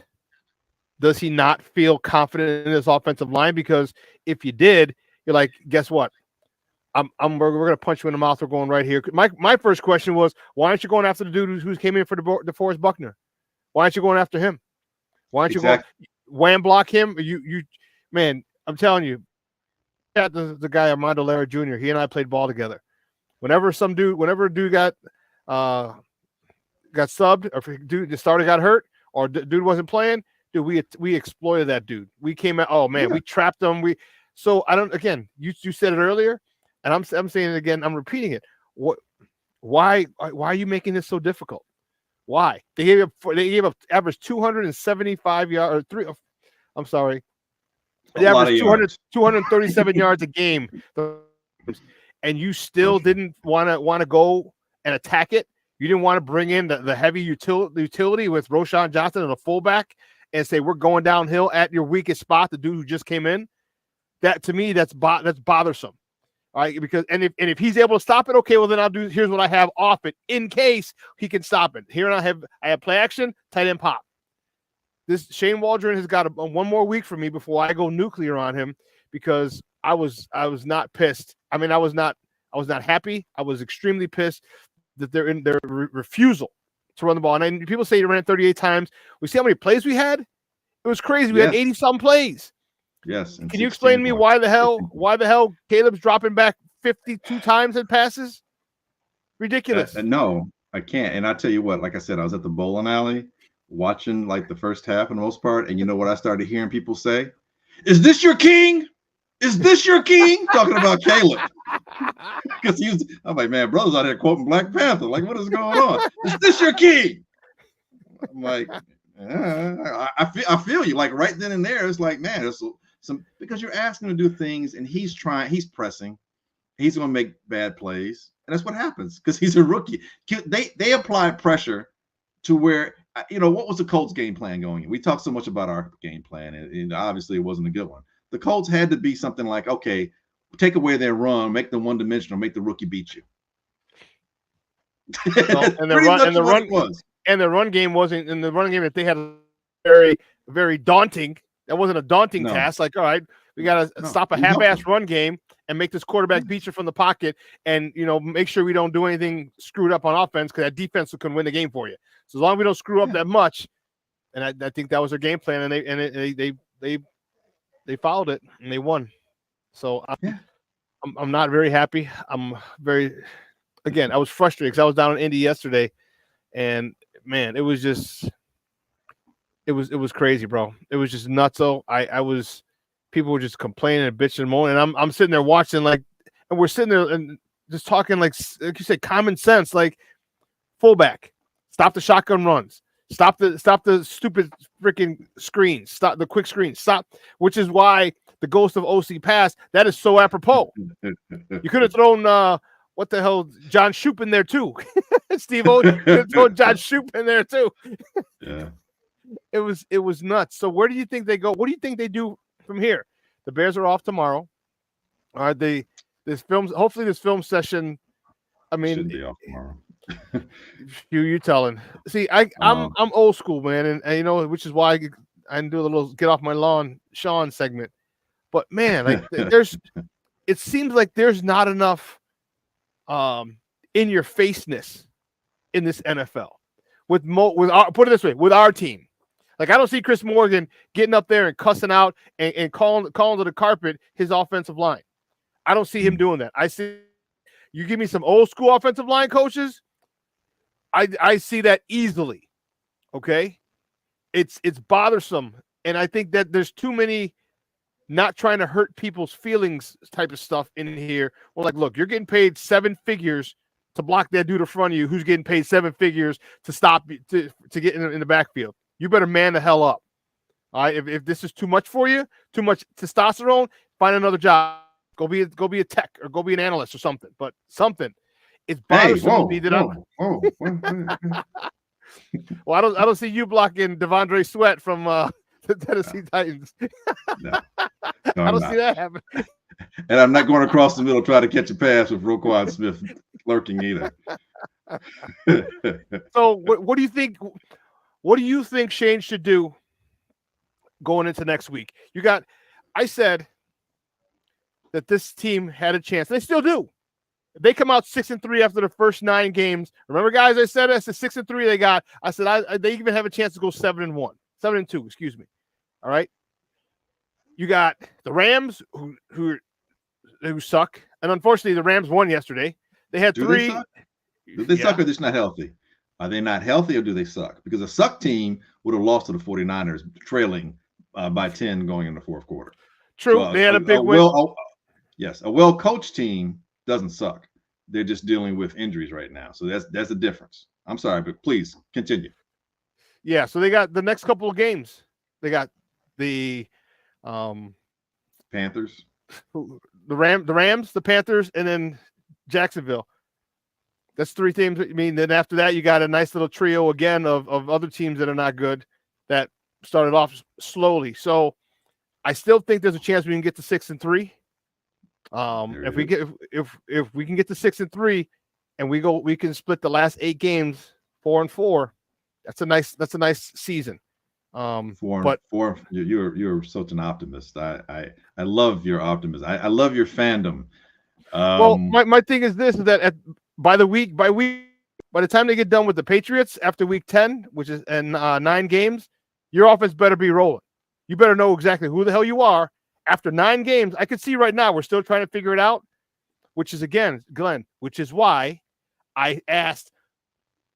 feel confident in his offensive line? Because if you did, you're like, guess what? We're gonna punch you in the mouth. We're going right here. My first question was, why aren't you going after the dude who came in for DeForest Buckner? Why aren't you going after him? Why aren't you going wham block him? You man, I'm telling you, the guy Armando Lara Jr. He and I played ball together. Whenever a dude got subbed, or if the starter got hurt, or dude wasn't playing, dude, we exploited that dude. We came out, oh man, we trapped them. So I don't. Again, you said it earlier, and I'm saying it again. I'm repeating it. Why are you making this so difficult? Why they gave up average 275 yards or 3? I'm sorry, they averaged 237 yards a game. And you still didn't want to go and attack it. You didn't want to bring in the heavy utility with Roshan Johnson and a fullback and say we're going downhill at your weakest spot, the dude who just came in, that to me that's bothersome. All right, because if he's able to stop it, okay, well then here's what I have off it in case he can stop it. Here I have play action, tight end pop. This Shane Waldron has got one more week for me before I go nuclear on him, because I was not pissed. I mean, I was not happy. I was extremely pissed that they're in their refusal to run the ball. And people say he ran it 38 times. We see how many plays we had. It was crazy. We had 80-some plays. Yes. Can you explain to me why the hell Caleb's dropping back 52 times in passes? Ridiculous. No, I can't. And I tell you what, like I said, I was at the bowling alley watching like the first half for the most part. And you know what I started hearing people say? Is this your king? Is this your king? Talking about Caleb. Because I'm like, man, brother's out here quoting Black Panther. Like, what is going on? Is this your king? I'm like, I feel you. Like right then and there, it's like, man, there's some, because you're asking him to do things and he's pressing. He's going to make bad plays. And that's what happens because he's a rookie. They apply pressure to where, what was the Colts game plan going in? We talked so much about our game plan, and obviously it wasn't a good one. The Colts had to be something like, okay, take away their run, make them one-dimensional, make the rookie beat you. And the run game wasn't, in the run game that they had very, very daunting. That wasn't a daunting task. Like, all right, we got to stop a half-ass run game and make this quarterback beat you from the pocket, and make sure we don't do anything screwed up on offense, because that defense can win the game for you. So as long as we don't screw up that much, and I think that was their game plan, and they followed it and they won. So I'm not very happy. I was frustrated because I was down in Indy yesterday, and man, it was crazy, bro. It was just nuts. So people were just complaining and bitching and moaning. And I'm sitting there watching, like, and we're sitting there and just talking like you said, common sense, like fullback, stop the shotgun runs. Stop the stupid freaking screens. Stop the quick screens. Stop, which is why the ghost of OC pass, that is so apropos. You could have thrown what the hell, John Shoop in there too. Steve-O, you could have thrown John Shoop in there too. Yeah. It was nuts. So where do you think they go? What do you think they do from here? The Bears are off tomorrow. Hopefully this film session, I mean, should be off tomorrow. you telling. See, I'm old school, man, and which is why I do a little get off my lawn Shawn segment. But man, like it seems like there's not enough in your faceness in this NFL. Put it this way, with our team. Like, I don't see Chris Morgan getting up there and cussing out and calling to the carpet his offensive line. I don't see him doing that. I see you give me some old school offensive line coaches, I see that easily. Okay. It's bothersome. And I think that there's too many not trying to hurt people's feelings type of stuff in here. Well, like, look, you're getting paid 7 figures to block that dude in front of you who's getting paid 7 figures to stop to get in the backfield. You better man the hell up. All right. If this is too much for you, too much testosterone, find another job. Go be a tech or go be an analyst or something. But something. It's bothersome to me that well, I don't see you blocking Devondre Sweat from the Tennessee Titans. No, I don't see that happen. And I'm not going across the middle trying to catch a pass with Roquan Smith lurking either. So what do you think? What do you think Shane should do going into next week? I said that this team had a chance. They still do. If they come out 6-3 after the first 9 games, remember, guys, I said 6-3 they got. I said they even have a chance to go 7-1, 7-2. Excuse me. All right. You got the Rams who suck, and unfortunately, the Rams won yesterday. They had 3. Do they suck or they're not healthy? Are they not healthy or do they suck? Because a suck team would have lost to the 49ers, trailing by 10 going in the fourth quarter. True. They had a big win. Yes, a well-coached team doesn't suck. They're just dealing with injuries right now. So that's the difference. I'm sorry, but please continue. Yeah, so they got the next couple of games. They got the Panthers, the Rams, the Panthers, and then Jacksonville. That's 3 teams. I mean, then after that, you got a nice little trio again of other teams that are not good that started off slowly. So I still think there's a chance we can get to 6-3. If we can get to 6-3 and we can split the last 8 games 4-4, that's a nice season. You're such an optimist. I love your optimism. I love your fandom. Well, my thing is this: is that by the time they get done with the Patriots after week 10, which is 9 games, your offense better be rolling. You better know exactly who the hell you are after 9 games. I can see right now we're still trying to figure it out, which is again, Glenn, which is why I asked,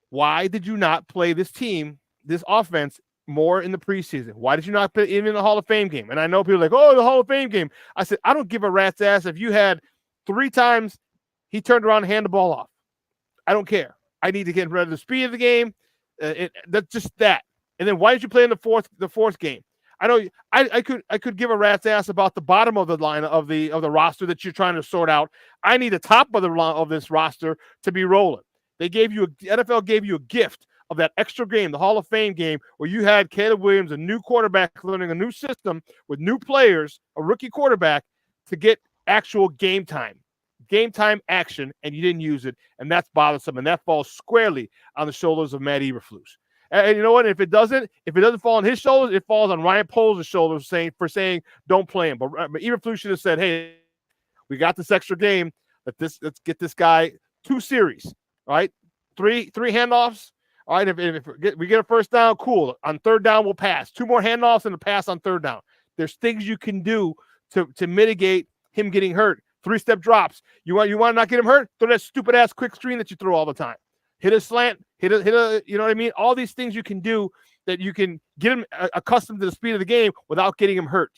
why did you not play this team, this offense, more in the preseason? Why did you not play even in the Hall of Fame game? And I know people are like, oh, the Hall of Fame game. I said, I don't give a rat's ass if you had 3 times he turned around and handed the ball off. I don't care. I need to get rid of the speed of the game. That's just that. And then why did you play in the fourth game? I know I could give a rat's ass about the bottom of the line of the roster that you're trying to sort out. I need the top of the of this roster to be rolling. The NFL gave you a gift of that extra game, the Hall of Fame game, where you had Caleb Williams, a new quarterback, learning a new system with new players, a rookie quarterback, to get actual game time action, and you didn't use it, and that's bothersome, and that falls squarely on the shoulders of Matt Eberflus. And you know what? If it doesn't fall on his shoulders, it falls on Ryan Poles' shoulders for saying don't play him. But Eberflus should have said, hey, we got this extra game. Let's get this guy 2 series, all right? 3 handoffs. All right, if we get a first down, cool. On 3rd down, we'll pass. 2 more handoffs and a pass on 3rd down. There's things you can do to mitigate him getting hurt. 3-step drops. You want to not get him hurt? Throw that stupid ass quick screen that you throw all the time. Hit a slant. Hit a. You know what I mean? All these things you can do that you can get him accustomed to the speed of the game without getting him hurt.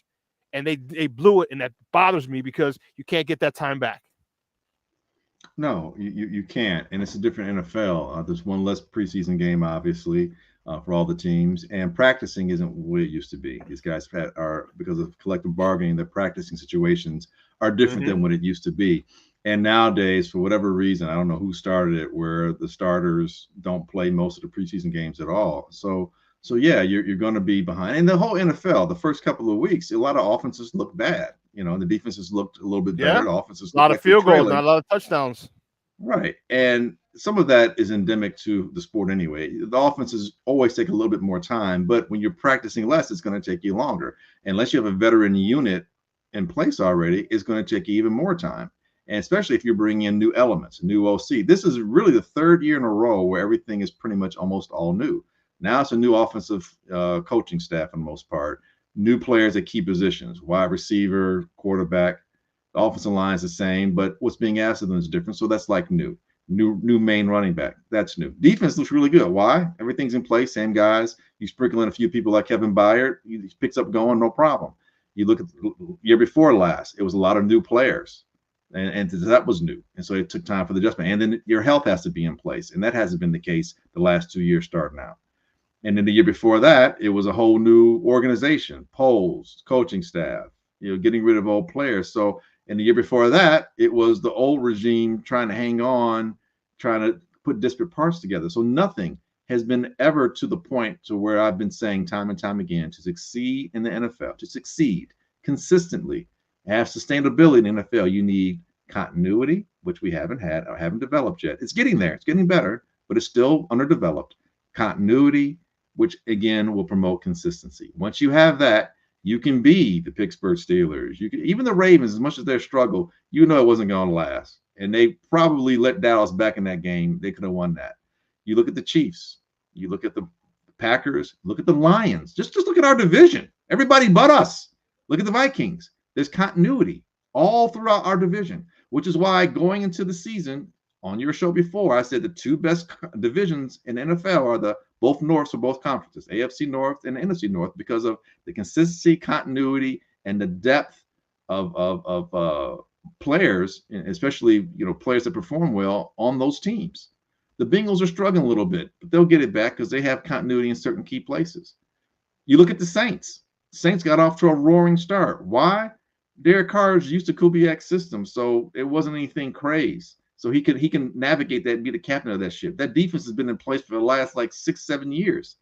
And they blew it, and that bothers me because you can't get that time back. No, you can't, and it's a different NFL. There's one less preseason game, obviously, for all the teams, and practicing isn't what it used to be. These guys are, because of collective bargaining, their practicing situations are different than what it used to be. And nowadays, for whatever reason, I don't know who started it, where the starters don't play most of the preseason games at all. So yeah, you're going to be behind. And the whole NFL, the first couple of weeks, a lot of offenses look bad. You know, and the defenses looked a little bit better. The offenses, a lot of field goals, not a lot of touchdowns. Right. And some of that is endemic to the sport anyway. The offenses always take a little bit more time, but when you're practicing less, it's going to take you longer. Unless you have a veteran unit in place already, it's going to take you even more time. And especially if you're bringing in new elements, new OC. This is really the 3rd year in a row where everything is pretty much almost all new. Now it's a new offensive coaching staff for the most part. New players at key positions, wide receiver, quarterback. The offensive line is the same, but what's being asked of them is different. So that's like new main running back. That's new. Defense looks really good. Why? Everything's in place, same guys. You sprinkle in a few people like Kevin Byard, he picks up going, no problem. You look at the year before last, it was a lot of new players, and that was new. And so it took time for the adjustment. And then your health has to be in place, and that hasn't been the case the last 2 years starting out. And then the year before that, it was a whole new organization, polls, coaching staff, getting rid of old players. So in the year before that, it was the old regime trying to hang on, trying to put disparate parts together. So nothing has been ever to the point to where I've been saying time and time again, to succeed in the NFL, to succeed consistently, have sustainability in the NFL, you need continuity, which we haven't had or haven't developed yet. It's getting there. It's getting better, but it's still underdeveloped. Continuity, which again will promote consistency. Once you have that, you can be the Pittsburgh Steelers. You can, even the Ravens, as much as their struggle, it wasn't going to last. And they probably let Dallas back in that game. They could have won that. You look at the Chiefs. You look at the Packers. Look at the Lions. Just look at our division. Everybody but us. Look at the Vikings. There's continuity all throughout our division, which is why going into the season, on your show before, I said the 2 best divisions in the NFL are both Norths for both conferences, AFC North and NFC North, because of the consistency, continuity, and the depth of players, especially players that perform well on those teams. The Bengals are struggling a little bit, but they'll get it back because they have continuity in certain key places. You look at the Saints. Saints got off to a roaring start. Why? Derek Carr's used to Kubiak's system, so it wasn't anything crazy. So he can navigate that and be the captain of that ship. That defense has been in place for the last 6-7 years.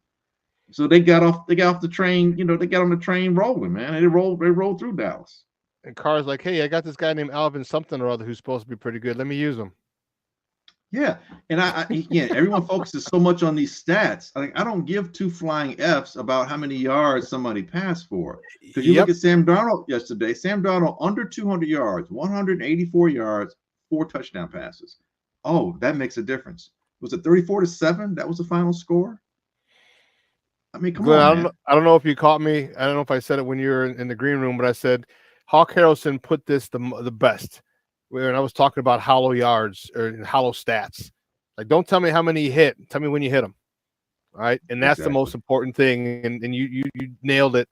So they got off the train, they got on the train rolling, man. And they rolled through Dallas. And Carr's like, hey, I got this guy named Alvin something or other who's supposed to be pretty good. Let me use him. Yeah, and again, everyone focuses so much on these stats. I don't give two flying F's about how many yards somebody passed for. Because you look at Sam Darnold yesterday. Sam Darnold under 200 yards, 184 yards, 4 touchdown passes. Oh, that makes a difference. Was it 34-7? That was the final score. I mean, come Glynn, on, man. I don't know if you caught me. I don't know if I said it when you were in the green room, but I said Hawk Harrelson put this the best. When I was talking about hollow yards or hollow stats, like don't tell me how many you hit, tell me when you hit them. All right, and that's the most important thing. And you nailed it.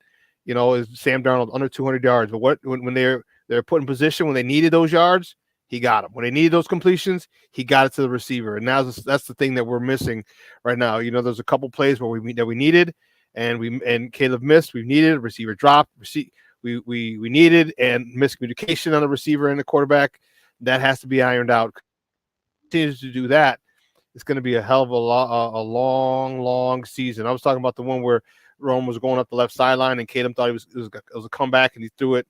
Is Sam Darnold under 200 yards? But when they're put in position when they needed those yards, he got them. When they needed those completions, he got it to the receiver. And now that's the thing that we're missing right now. There's a couple plays where we needed, and Caleb missed. We needed a receiver drop. We needed and miscommunication on the receiver and the quarterback. That has to be ironed out. Continues to do that, it's going to be a hell of a long season. I was talking about the one where Rome was going up the left sideline and Caleb thought it was a comeback and he threw it,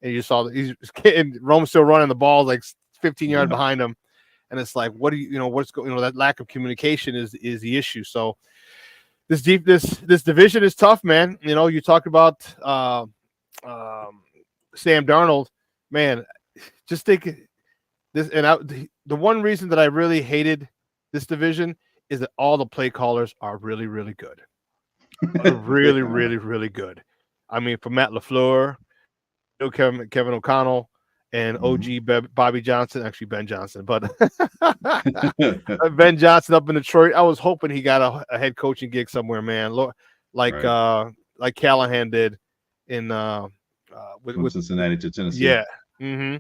and you saw that Rome's still running the ball like 15 yards behind him, and it's like, what's going? That lack of communication is the issue. So this division is tough, man. You talk about Sam Darnold, man. Just think this, and the one reason that I really hated this division is that all the play callers are really, really good. Really, really, really good. I mean, from Matt LaFleur, Kevin O'Connell, and OG Bobby Johnson, actually Ben Johnson, but Ben Johnson up in Detroit. I was hoping he got a head coaching gig somewhere, man. Like Callahan did in with Cincinnati to Tennessee. Yeah. Mm-hmm.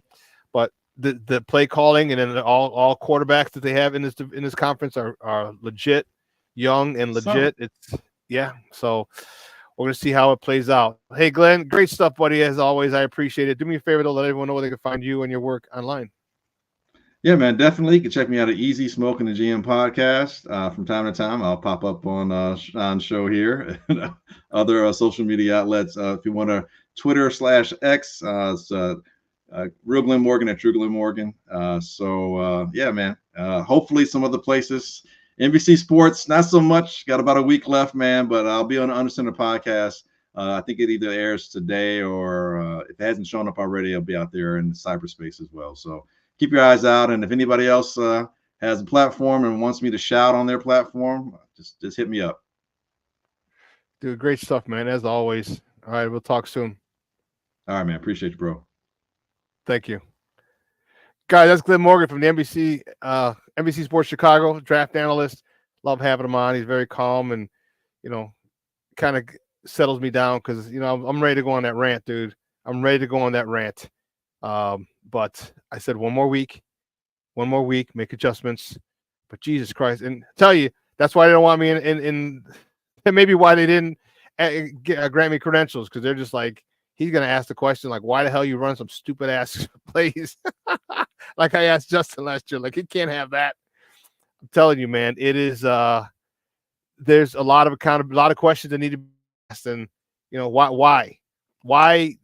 But the play calling and then all quarterbacks that they have in this conference are legit, young and legit. So we're gonna see how it plays out. Hey Glenn, great stuff, buddy. As always, I appreciate it. Do me a favor to let everyone know where they can find you and your work online. Yeah, man, definitely. You can check me out at Easy Smoking the GM podcast. From time to time, I'll pop up on Shawn's show here and other social media outlets. If you want to Twitter/X, it's Real Glynn Morgan at True Glynn Morgan. Yeah, man. Hopefully some other places. NBC Sports, not so much. Got about a week left, man, but I'll be on the Undercenter podcast. I think it either airs today or if it hasn't shown up already, I'll be out there in cyberspace as well. So keep your eyes out. And if anybody else has a platform and wants me to shout on their platform, just hit me up. Dude, great stuff, man, as always. All right, we'll talk soon. All right, man. Appreciate you, bro. Thank you. Guys, that's Glynn Morgan from the NBC Sports Chicago, draft analyst. Love having him on. He's very calm and, kind of settles me down because, I'm ready to go on that rant, dude. I'm ready to go on that rant. But I said one more week, make adjustments. But Jesus Christ. And tell you, that's why they don't want me in and maybe why they didn't grant me credentials, because they're just like, he's going to ask the question, like, why the hell you run some stupid ass plays? Like I asked Justin last year, like, it can't have that. I'm telling you, man, it is, there's a lot of questions that need to be asked. And, why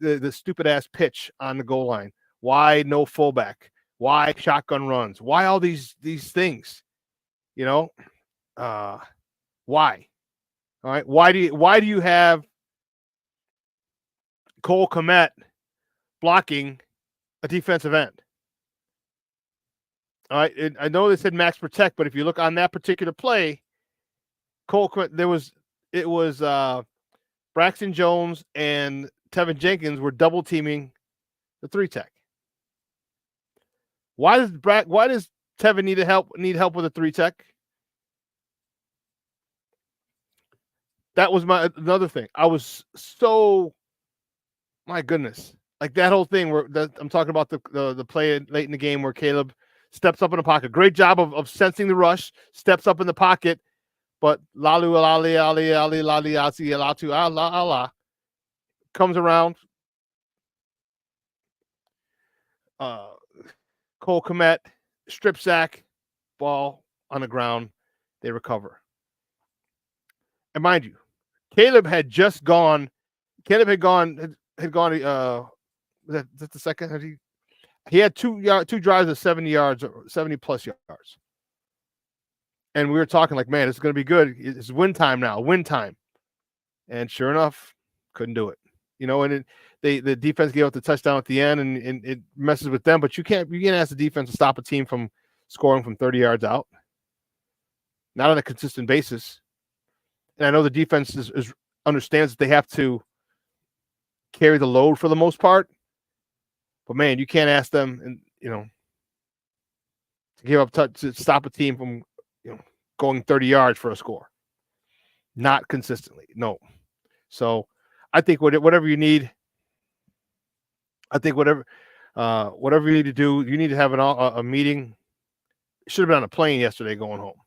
the stupid ass pitch on the goal line? Why no fullback? Why shotgun runs? Why all these things? Why? All right. Why do you have Cole Kmet blocking a defensive end? All right. I know they said max protect, but if you look on that particular play, Cole Kmet, it was Braxton Jones and Tevin Jenkins were double teaming the 3-tech. Why does Tevin need help with a 3-tech? That was another thing. I was so, my goodness, like that whole thing where I'm talking about the play late in the game where Caleb steps up in the pocket. Great job of sensing the rush, steps up in the pocket, but Lalu Ali comes around. Cole Kmet, strip sack, ball on the ground, they recover. And mind you, Caleb had just gone. Caleb had gone. Had gone. Was that the second? He had two drives of 70 yards, 70 plus yards. And we were talking like, man, it's going to be good. It's win time now. Win time. And sure enough, couldn't do it. And the defense gave up the touchdown at the end, and it messes with them. But you can't ask the defense to stop a team from scoring from 30 yards out. Not on a consistent basis. And I know the defense understands that they have to carry the load for the most part. But man, you can't ask them, to give up to stop a team from, going 30 yards for a score. Not consistently, no. So I think whatever you need, whatever you need to do, you need to have a meeting. Should have been on a plane yesterday going home.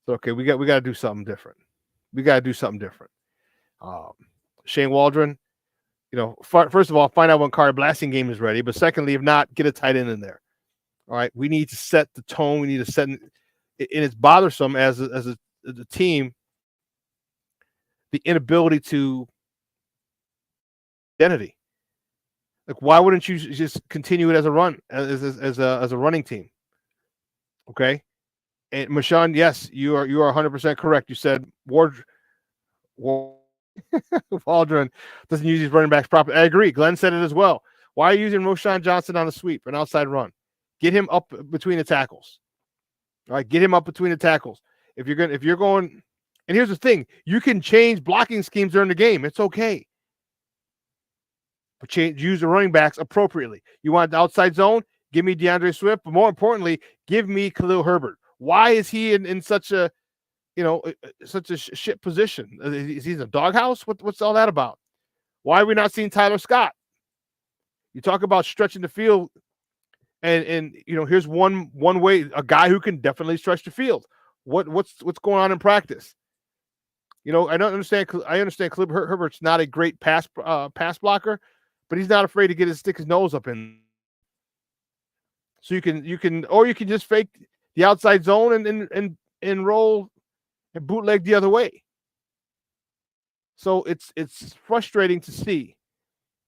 So okay, we got to do something different. Shane Waldron, first of all, find out when Carter Blasting game is ready. But secondly, if not, get a tight end in there. All right, we need to set the tone. We need to set, and it's bothersome as a team, the inability to identity. Like, why wouldn't you just continue it as a run, as a running team? Okay, and Mashawn, yes, you are 100% correct. You said Waldron doesn't use his running backs properly. I agree. Glenn said it as well. Why are you using Roschon Johnson on a sweep, an outside run? Get him up between the tackles. All right, get him up between the tackles. If you're going, and here's the thing, you can change blocking schemes during the game. It's okay. But use the running backs appropriately. You want the outside zone? Give me DeAndre Swift, but more importantly, give me Khalil Herbert. Why is he in such a shit position? Is he in a doghouse? What's all that about? Why are we not seeing Tyler Scott? You talk about stretching the field, and here's one way, a guy who can definitely stretch the field. What's going on in practice? I don't understand. I understand Khalil Herbert's not a great pass blocker, but he's not afraid to stick his nose up in. So you can just fake the outside zone and roll and bootleg the other way. So it's frustrating to see,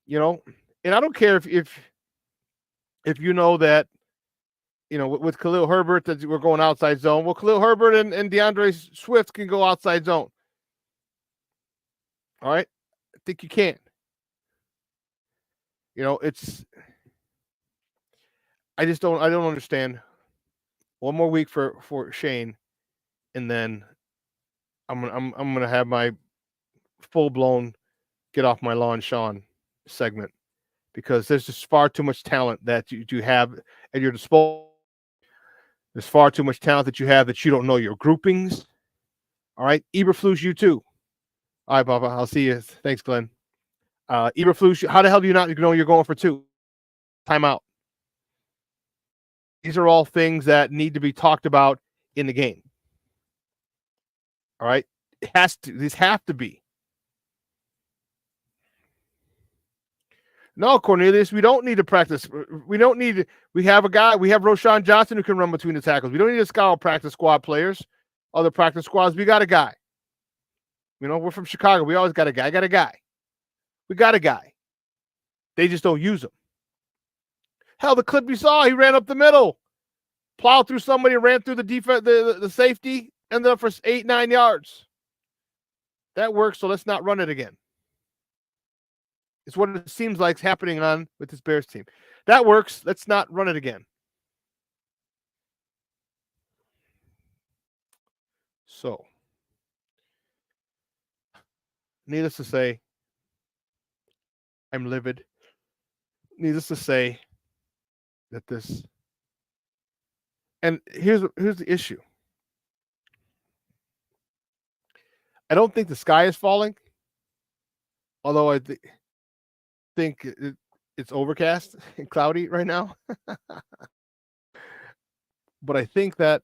and I don't care if you know that, with Khalil Herbert that we're going outside zone. Well, Khalil Herbert and DeAndre Swift can go outside zone. All right, I think you can. I don't understand. One more week for Shane, and then I'm gonna have my full blown get off my lawn Shawn segment, because there's just far too much talent that you have at your disposal. There's far too much talent that you have that you don't know your groupings. All right, Eberflus, you too. All right, Papa, I'll see you. Thanks, Glenn. Eberflus, how the hell do you not know you're going for 2? Timeout. These are all things that need to be talked about in the game. All right, these have to be. No, Cornelius, we don't need to practice. We have a guy. We have Roschon Johnson who can run between the tackles. We don't need to scout practice squad players, other practice squads. We got a guy. We're from Chicago. We always got a guy. I got a guy. We got a guy. They just don't use him. Hell, the clip you saw, he ran up the middle, plowed through somebody, ran through the defense, the safety, ended up for 8-9 yards. That works, so let's not run it again. It's what it seems like happening with this Bears team. That works. Let's not run it again. So, needless to say, I'm livid. Needless to say that this, and here's the issue. I don't think the sky is falling, although I think it's overcast and cloudy right now. But I think that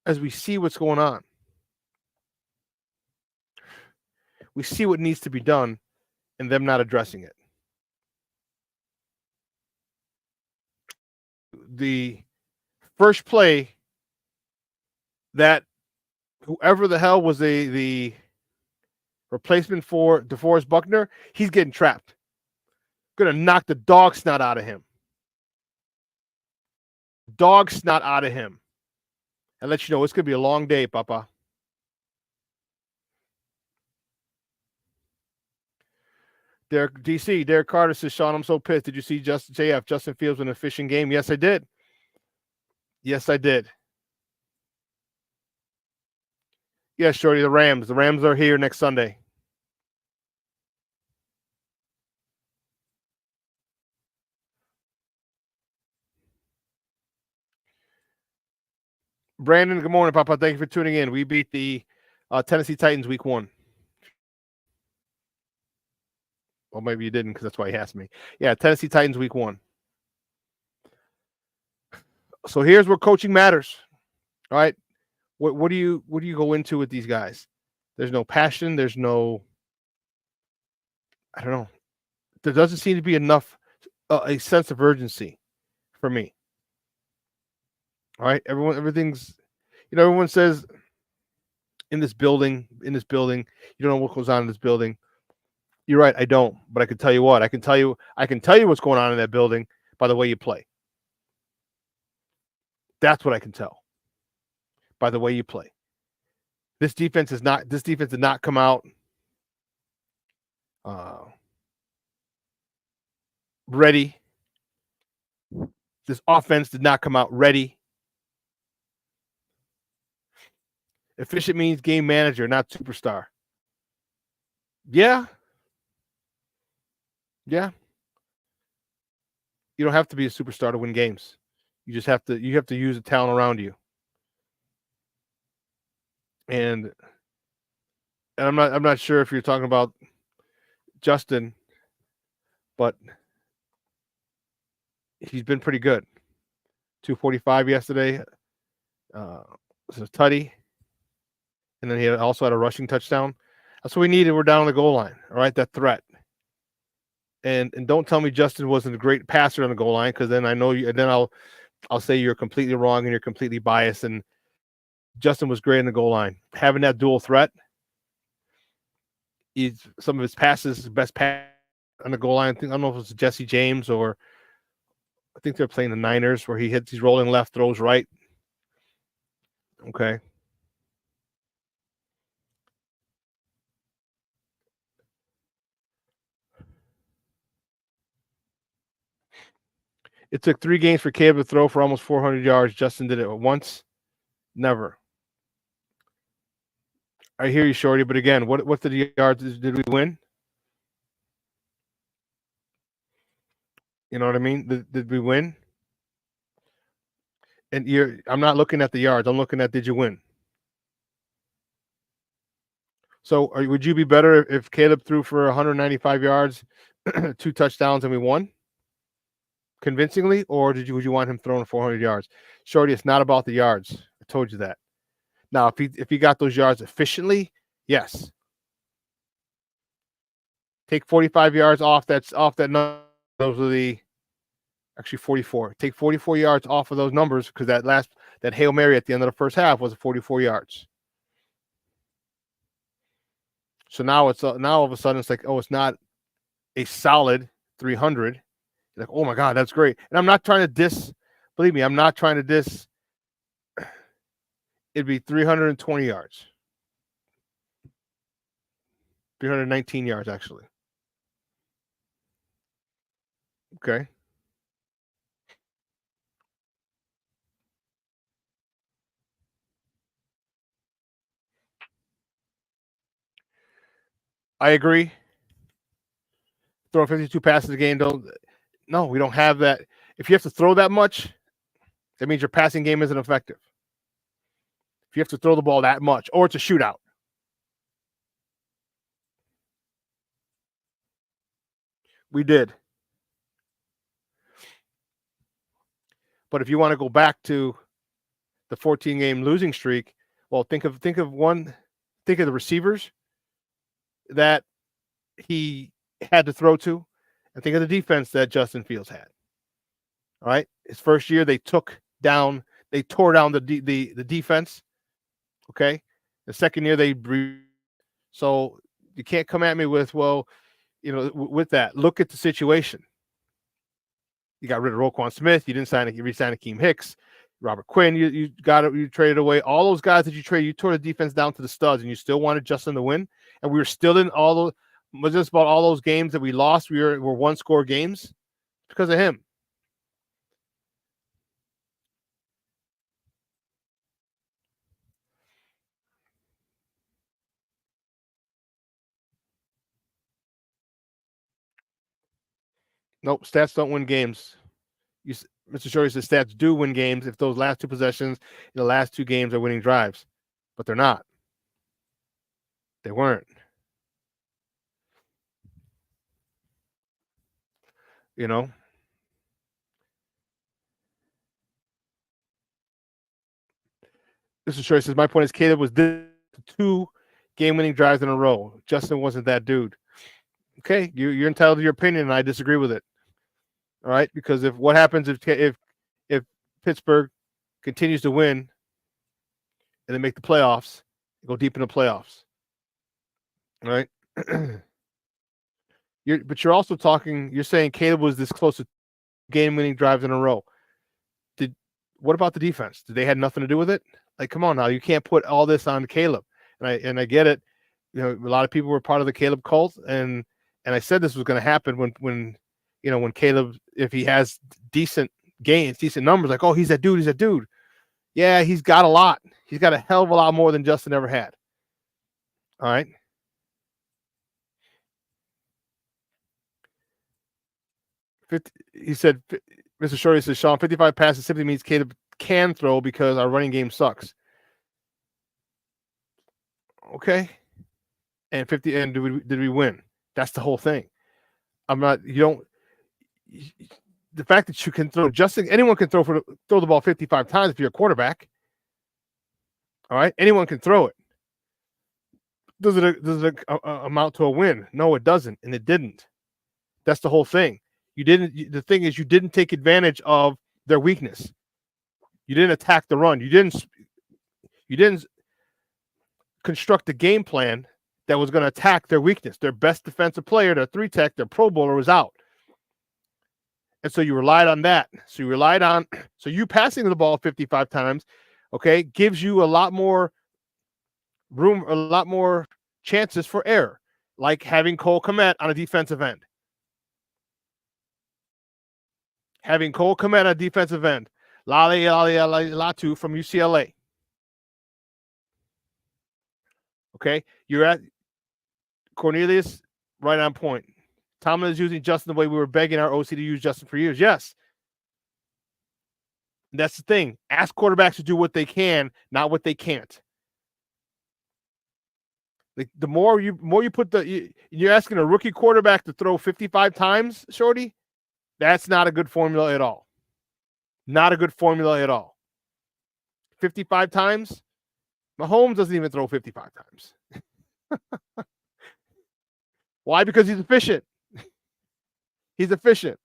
as we see what's going on, we see what needs to be done and them not addressing it. The first play that whoever the hell was the replacement for DeForest Buckner, he's getting trapped. Gonna knock the dog snot out of him. Dog snot out of him. And let you know it's gonna be a long day, Papa. Derek Carter says, Shawn, I'm so pissed. Did you see Justin Fields in a fishing game? Yes, I did. Yes, I did. Yes, Shorty, the Rams. The Rams are here next Sunday. Brandon, good morning, Papa. Thank you for tuning in. We beat the Tennessee Titans week 1. Well, maybe you didn't because that's why he asked me. Yeah, Tennessee Titans week 1. So here's where coaching matters. All right. What do you go into with these guys? There's no passion. There's no, I don't know. There doesn't seem to be enough a sense of urgency for me. All right. Everyone says in this building, you don't know what goes on in this building. You're right, I don't, but I can tell you what. I can tell you what's going on in that building by the way you play. That's what I can tell. By the way you play. This defense did not come out ready. This offense did not come out ready. Efficient means game manager, not superstar. Yeah. Yeah. You don't have to be a superstar to win games. You just have to use the talent around you. And I'm not sure if you're talking about Justin, but he's been pretty good. 245 yesterday. Was a tutty. And then he also had a rushing touchdown. That's what we needed. We're down on the goal line. All right, that threat. And don't tell me Justin wasn't a great passer on the goal line, because then I know you. And then I'll say you're completely wrong and you're completely biased. And Justin was great in the goal line. Having that dual threat, some of his passes, his best pass on the goal line. I don't know if it was Jesse James or I think they're playing the Niners, where he's rolling left, throws right. Okay. It took 3 games for Caleb to throw for almost 400 yards. Justin did it once. Never. I hear you, Shorty, but again, what the yards did we win? You know what I mean? Did we win? And I'm not looking at the yards. I'm looking at, did you win? So would you be better if Caleb threw for 195 yards, 2 touchdowns, and we won convincingly, or would you want him throwing 400 yards? Shorty, it's not about the yards. I told you that. Now, if he got those yards efficiently, yes. Take 45 yards off that number. Those are actually 44. Take 44 yards off of those numbers, because that Hail Mary at the end of the first half was 44 yards. So now all of a sudden it's like, oh, it's not a solid 300. You're like, oh my God, that's great. And I'm not trying to diss. Believe me, I'm not trying to diss. It'd be 320 yards. 319 yards, actually. Okay. I agree. Throwing 52 passes a game, no, we don't have that. If you have to throw that much, that means your passing game isn't effective. If you have to throw the ball that much, or it's a shootout. We did. But if you want to go back to the 14-game losing streak, well, think of the receivers that he had to throw to, and think of the defense that Justin Fields had. All right, his first year they tore down the defense. Okay, The second year so you can't come at me with, well, with that. Look at the situation. You got rid of Roquan Smith. You re-signed Akeem Hicks, Robert Quinn. You traded away all those guys that you traded. You tore the defense down to the studs, and you still wanted Justin to win. And we were still in just about all those games that we lost. We were one-score games because of him. Nope, stats don't win games. Mr. Shorty says stats do win games if those last two possessions in the last two games are winning drives, but they're not. They weren't. Mr. Shorty says my point is Caleb was 2 game-winning drives in a row. Justin wasn't that dude. Okay, you're entitled to your opinion, and I disagree with it. All right, because what happens if Pittsburgh continues to win and they make the playoffs, go deep in the playoffs. All right. You're also you're saying Caleb was this close to game-winning drives in a row. What about the defense? Did they have nothing to do with it? Like, come on now, you can't put all this on Caleb. And I get it. A lot of people were part of the Caleb cult, and I said this was going to happen when Caleb, if he has decent gains, decent numbers, like, oh, he's that dude. Yeah, he's got a lot. He's got a hell of a lot more than Justin ever had. All right. He said, Mr. Shorty says, Shawn, 55 passes simply means Caleb can throw because our running game sucks. Okay. And did we win? That's the whole thing. The fact that you can throw, anyone can throw the ball 55 times if you're a quarterback. All right. Anyone can throw it. Does it amount to a win? No, it doesn't. And it didn't. That's the whole thing. The thing is, you didn't take advantage of their weakness. You didn't attack the run. You didn't construct a game plan that was going to attack their weakness. Their best defensive player, their 3-tech, their Pro Bowler was out. And so you relied on that. So you passing the ball 55 times, okay, gives you a lot more room, a lot more chances for error, like having Cole Kmet on a defensive end. Having Cole Kmet on a defensive end. Latu from UCLA. Okay, you're at Cornelius, right on point. Tomlin is using Justin the way we were begging our OC to use Justin for years. Yes. And that's the thing. Ask quarterbacks to do what they can, not what they can't. The more you put you're asking a rookie quarterback to throw 55 times, Shorty, that's not a good formula at all. Not a good formula at all. 55 times? Mahomes doesn't even throw 55 times. Why? Because he's efficient. He's efficient.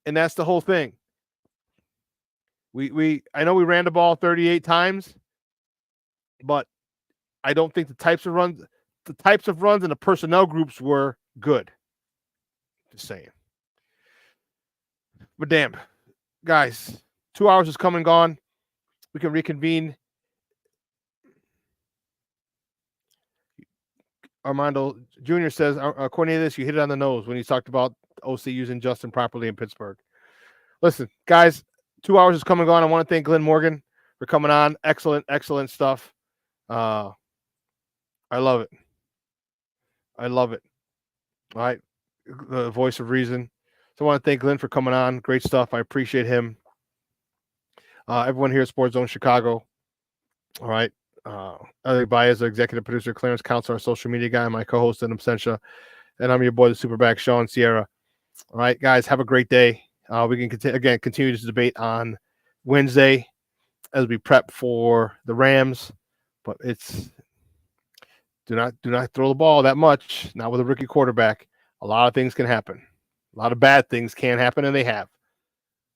And that's the whole thing. I know we ran the ball 38 times, but I don't think the types of runs and the personnel groups were good. Just saying. But damn, guys, 2 hours has come and gone. We can reconvene. Armando Jr. says, Cornelius, you hit it on the nose when you talked about OC using Justin properly in Pittsburgh. Listen, guys, 2 hours has come and gone. I want to thank Glynn Morgan for coming on. Excellent, excellent stuff. I love it. I love it. All right. The voice of reason. So I want to thank Glynn for coming on. Great stuff. I appreciate him. Everyone here at Sports Zone Chicago. All right. Ellie Baez, our executive producer, Clarence Counsel, our social media guy, my co-host in absentia, and I'm your boy, the SuperBack, Shawn Sierra. All right, guys, have a great day. We can continue this debate on Wednesday as we prep for the Rams, but do not throw the ball that much. Not with a rookie quarterback. A lot of things can happen. A lot of bad things can happen, and they have.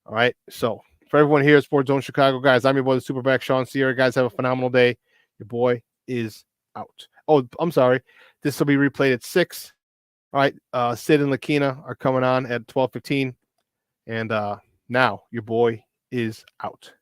All right, so For everyone here at Sports Zone Chicago, guys, I'm your boy, the Superback, Shawn Sierra. Guys, have a phenomenal day. Your boy is out. Oh, I'm sorry. This will be replayed at 6. All right. Sid and Lakina are coming on at 12:15. And now your boy is out.